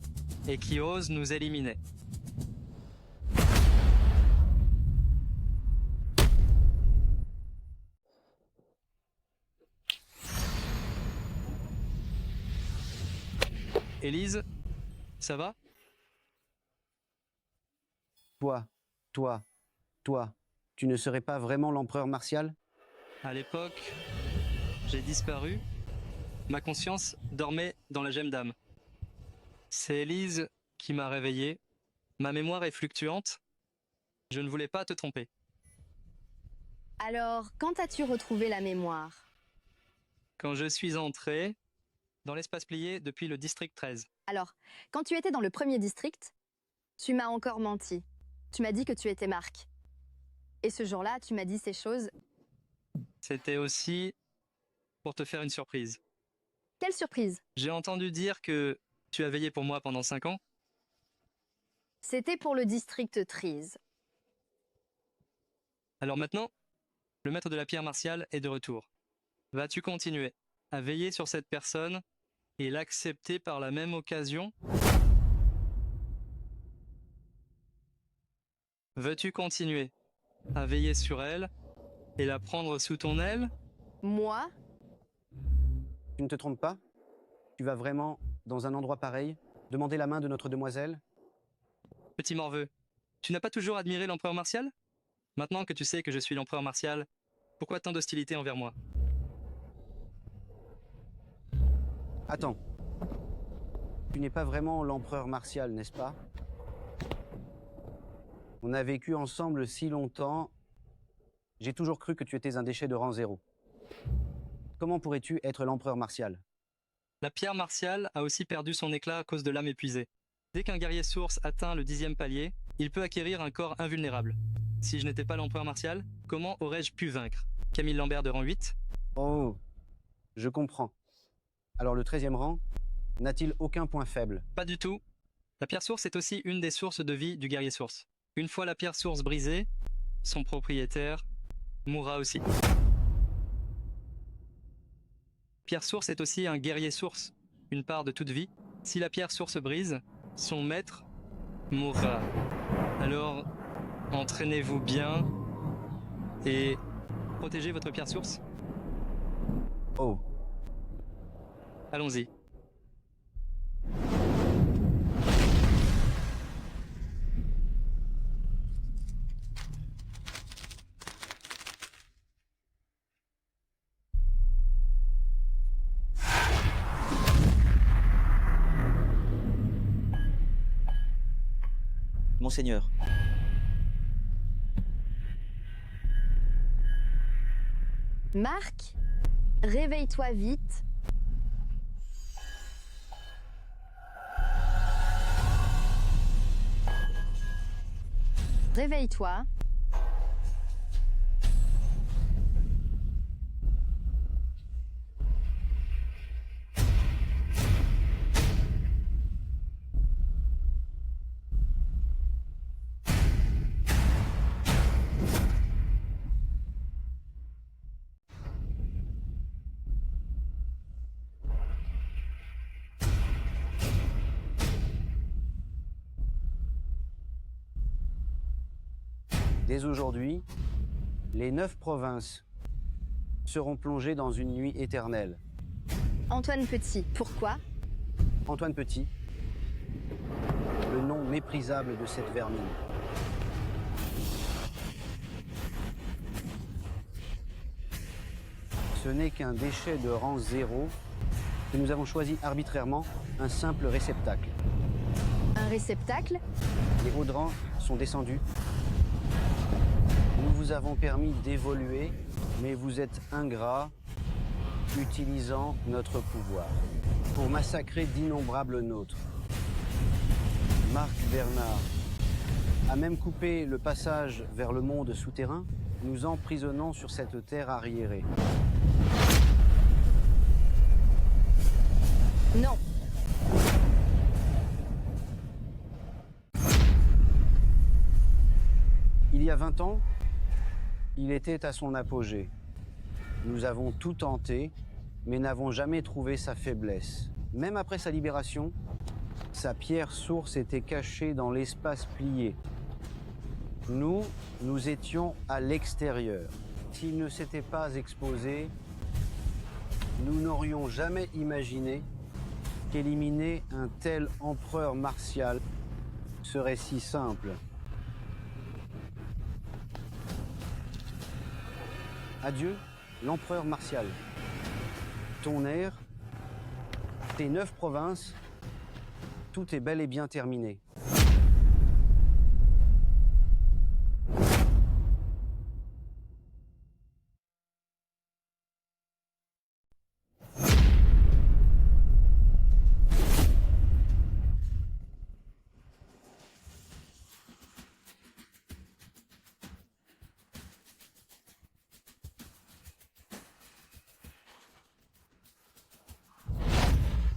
et qui ose nous éliminer. Élise, ça va? Toi, tu ne serais pas vraiment l'empereur Martial? À l'époque, j'ai disparu. Ma conscience dormait dans la gemme d'âme. C'est Élise qui m'a réveillé. Ma mémoire est fluctuante. Je ne voulais pas te tromper. Alors, quand as-tu retrouvé la mémoire? Quand je suis entré dans l'espace plié depuis le district 13. Alors, quand tu étais dans le premier district, tu m'as encore menti. Tu m'as dit que tu étais Marc. Et ce jour-là, tu m'as dit ces choses. C'était aussi pour te faire une surprise. Quelle surprise? J'ai entendu dire que tu as veillé pour moi pendant 5 ans. C'était pour le district 13. Alors maintenant, le maître de la pierre martiale est de retour. Vas-tu continuer à veiller sur cette personne et l'accepter par la même occasion? Veux-tu continuer à veiller sur elle et la prendre sous ton aile? Moi? Tu ne te trompes pas? Tu vas vraiment, dans un endroit pareil, demander la main de notre demoiselle? Petit morveux, tu n'as pas toujours admiré l'empereur Martial? Maintenant que tu sais que je suis l'empereur Martial, pourquoi tant d'hostilité envers moi? Attends. Tu n'es pas vraiment l'empereur Martial, n'est-ce pas? On a vécu ensemble si longtemps. J'ai toujours cru que tu étais un déchet de rang 0. Comment pourrais-tu être l'empereur Martial? La pierre martiale a aussi perdu son éclat à cause de l'âme épuisée. Dès qu'un guerrier source atteint le 10e palier, il peut acquérir un corps invulnérable. Si je n'étais pas l'empereur Martial, comment aurais-je pu vaincre Camille Lambert de rang 8? Oh, je comprends. Alors le 13e rang n'a-t-il aucun point faible? Pas du tout. La pierre source est aussi une des sources de vie du guerrier source. Une fois la pierre source brisée, son propriétaire mourra aussi. Pierre source est aussi un guerrier source, une part de toute vie. Si la pierre source brise, son maître mourra. Alors, Entraînez-vous bien et protégez votre pierre source. Oh. Allons-y. Monseigneur. Marc, réveille-toi vite. Réveille-toi. Dès aujourd'hui, les 9 provinces seront plongées dans une nuit éternelle. Antoine Petit, pourquoi? Antoine Petit, le nom méprisable de cette vermine. Ce n'est qu'un déchet de rang 0 que nous avons choisi arbitrairement, un simple réceptacle. Un réceptacle? Les hauts de rang sont descendus. Nous vous avons permis d'évoluer, mais vous êtes ingrats, utilisant notre pouvoir pour massacrer d'innombrables nôtres. Marc Bernard a même coupé le passage vers le monde souterrain, nous emprisonnant sur cette terre arriérée. Non. Il y a 20 ans, il était à son apogée. Nous avons tout tenté, mais n'avons jamais trouvé sa faiblesse. Même après sa libération, sa pierre source était cachée dans l'espace plié. Nous étions à l'extérieur. S'il ne s'était pas exposé, nous n'aurions jamais imaginé qu'éliminer un tel empereur martial serait si simple. Adieu, l'empereur martial. Ton ère, tes 9 provinces, tout est bel et bien terminé.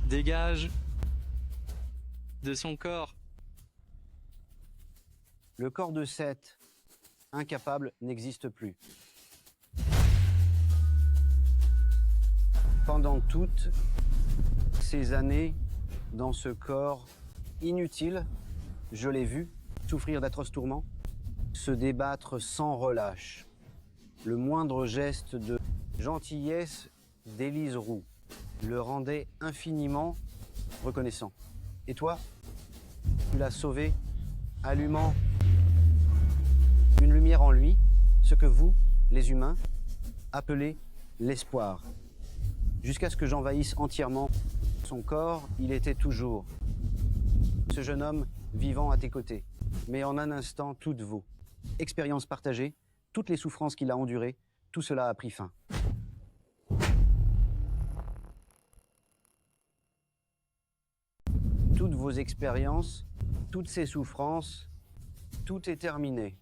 Dégage de son corps. Le corps de Seth, incapable, n'existe plus. Pendant toutes ces années, dans ce corps inutile, je l'ai vu souffrir d'atroces tourments, se débattre sans relâche. Le moindre geste de gentillesse d'Élise Roux le rendait infiniment reconnaissant. Et toi, tu l'as sauvé, allumant une lumière en lui, ce que vous, les humains, appelez l'espoir. Jusqu'à ce que j'envahisse entièrement son corps, il était toujours ce jeune homme vivant à tes côtés. Mais en un instant, toutes vos expériences partagées, toutes les souffrances qu'il a endurées, tout cela a pris fin. Toutes vos expériences, toutes ces souffrances, tout est terminé.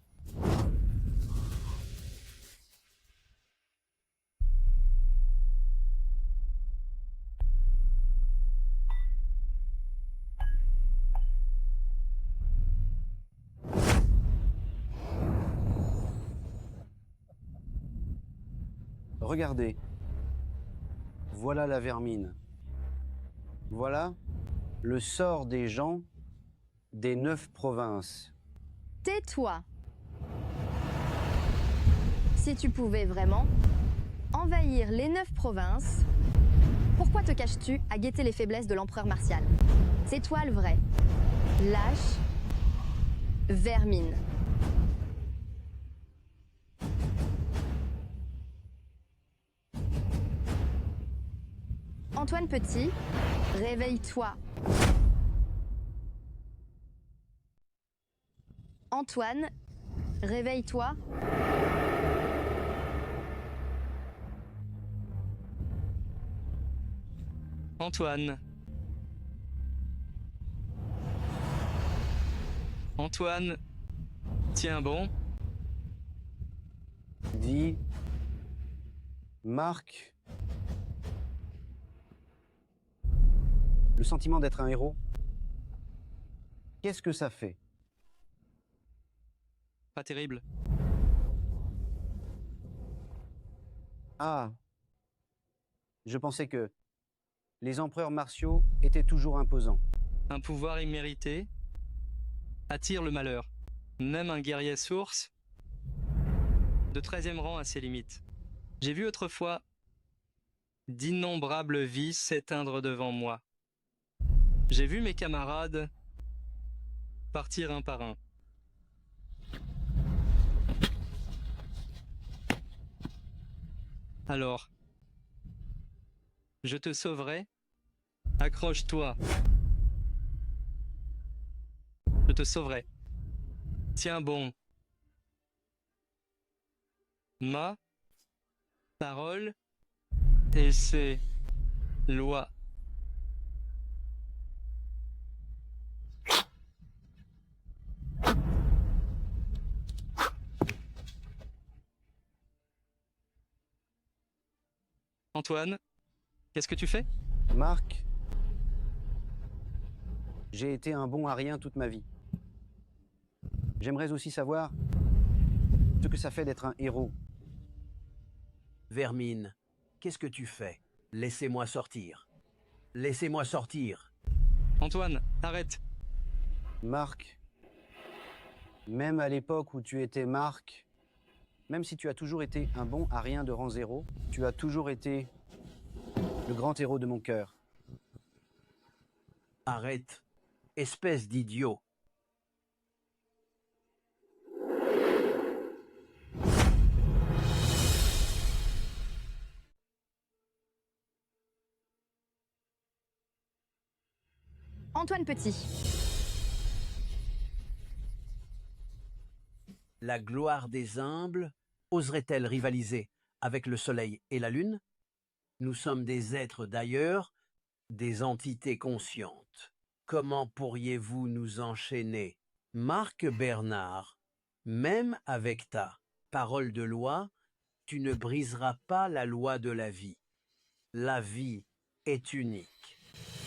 Regardez, voilà la vermine. Voilà le sort des gens des 9 provinces. Tais-toi. Si tu pouvais vraiment envahir les 9 provinces, pourquoi te caches-tu à guetter les faiblesses de l'empereur martial? C'est toi le vrai. Lâche, vermine. Antoine Petit, réveille-toi. Antoine, réveille-toi. Antoine. Antoine. Tiens bon. Dis. Marc. Le sentiment d'être un héros. Qu'est-ce que ça fait? Pas terrible. Ah. Je pensais que les empereurs martiaux étaient toujours imposants. Un pouvoir immérité attire le malheur. Même un guerrier source de 13e rang a ses limites. J'ai vu autrefois d'innombrables vies s'éteindre devant moi. J'ai vu mes camarades partir un par un. Alors, je te sauverai. Accroche-toi. Je te sauverai. Tiens bon. Ma parole et ses lois. Antoine, qu'est-ce que tu fais? Marc, j'ai été un bon à rien toute ma vie. J'aimerais aussi savoir ce que ça fait d'être un héros. Vermine, qu'est-ce que tu fais? Laissez-moi sortir. Laissez-moi sortir. Antoine, arrête. Marc, même à l'époque où tu étais Marc, même si tu as toujours été un bon à rien de rang 0, tu as toujours été le grand héros de mon cœur. Arrête, espèce d'idiot. Antoine Petit. La gloire des humbles oserait-elle rivaliser avec le soleil et la lune? Nous sommes des êtres d'ailleurs, des entités conscientes. Comment pourriez-vous nous enchaîner? Marc Bernard, même avec ta parole de loi, tu ne briseras pas la loi de la vie. La vie est unique.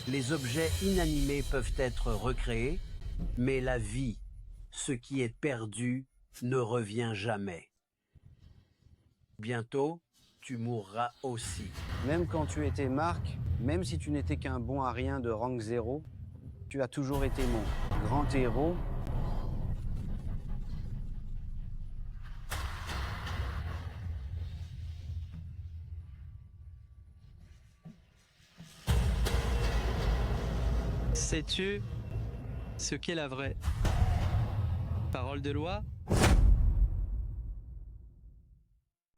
Les objets inanimés peuvent être recréés, mais la vie, ce qui est perdu, ne revient jamais. Bientôt, tu mourras aussi. Même quand tu étais Marc, même si tu n'étais qu'un bon à rien de rang 0, tu as toujours été mon grand héros. Sais-tu ce qu'est la vraie parole de loi?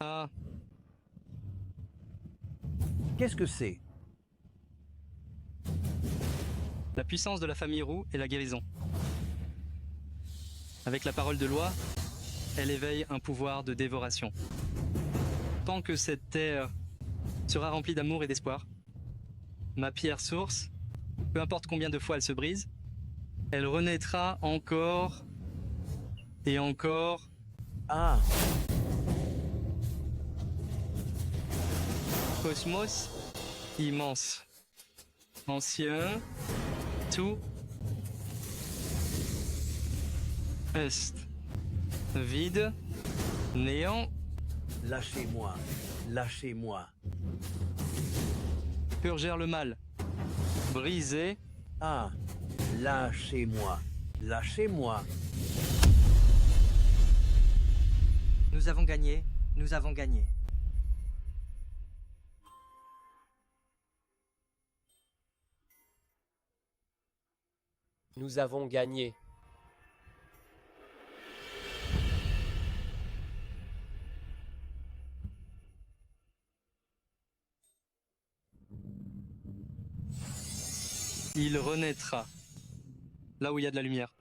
Ah. Qu'est-ce que c'est? La puissance de la famille Roux et la guérison. Avec la parole de loi, elle éveille un pouvoir de dévoration. Tant que cette terre sera remplie d'amour et d'espoir, ma pierre source, peu importe combien de fois elle se brise, elle renaîtra encore et encore. Ah. Cosmos immense, ancien, tout est vide, néant. Lâchez-moi, lâchez-moi. Purgère le mal, briser. Ah, lâchez-moi, lâchez-moi. Nous avons gagné Nous avons gagné. Nous avons gagné. Il renaîtra. Là où il y a de la lumière.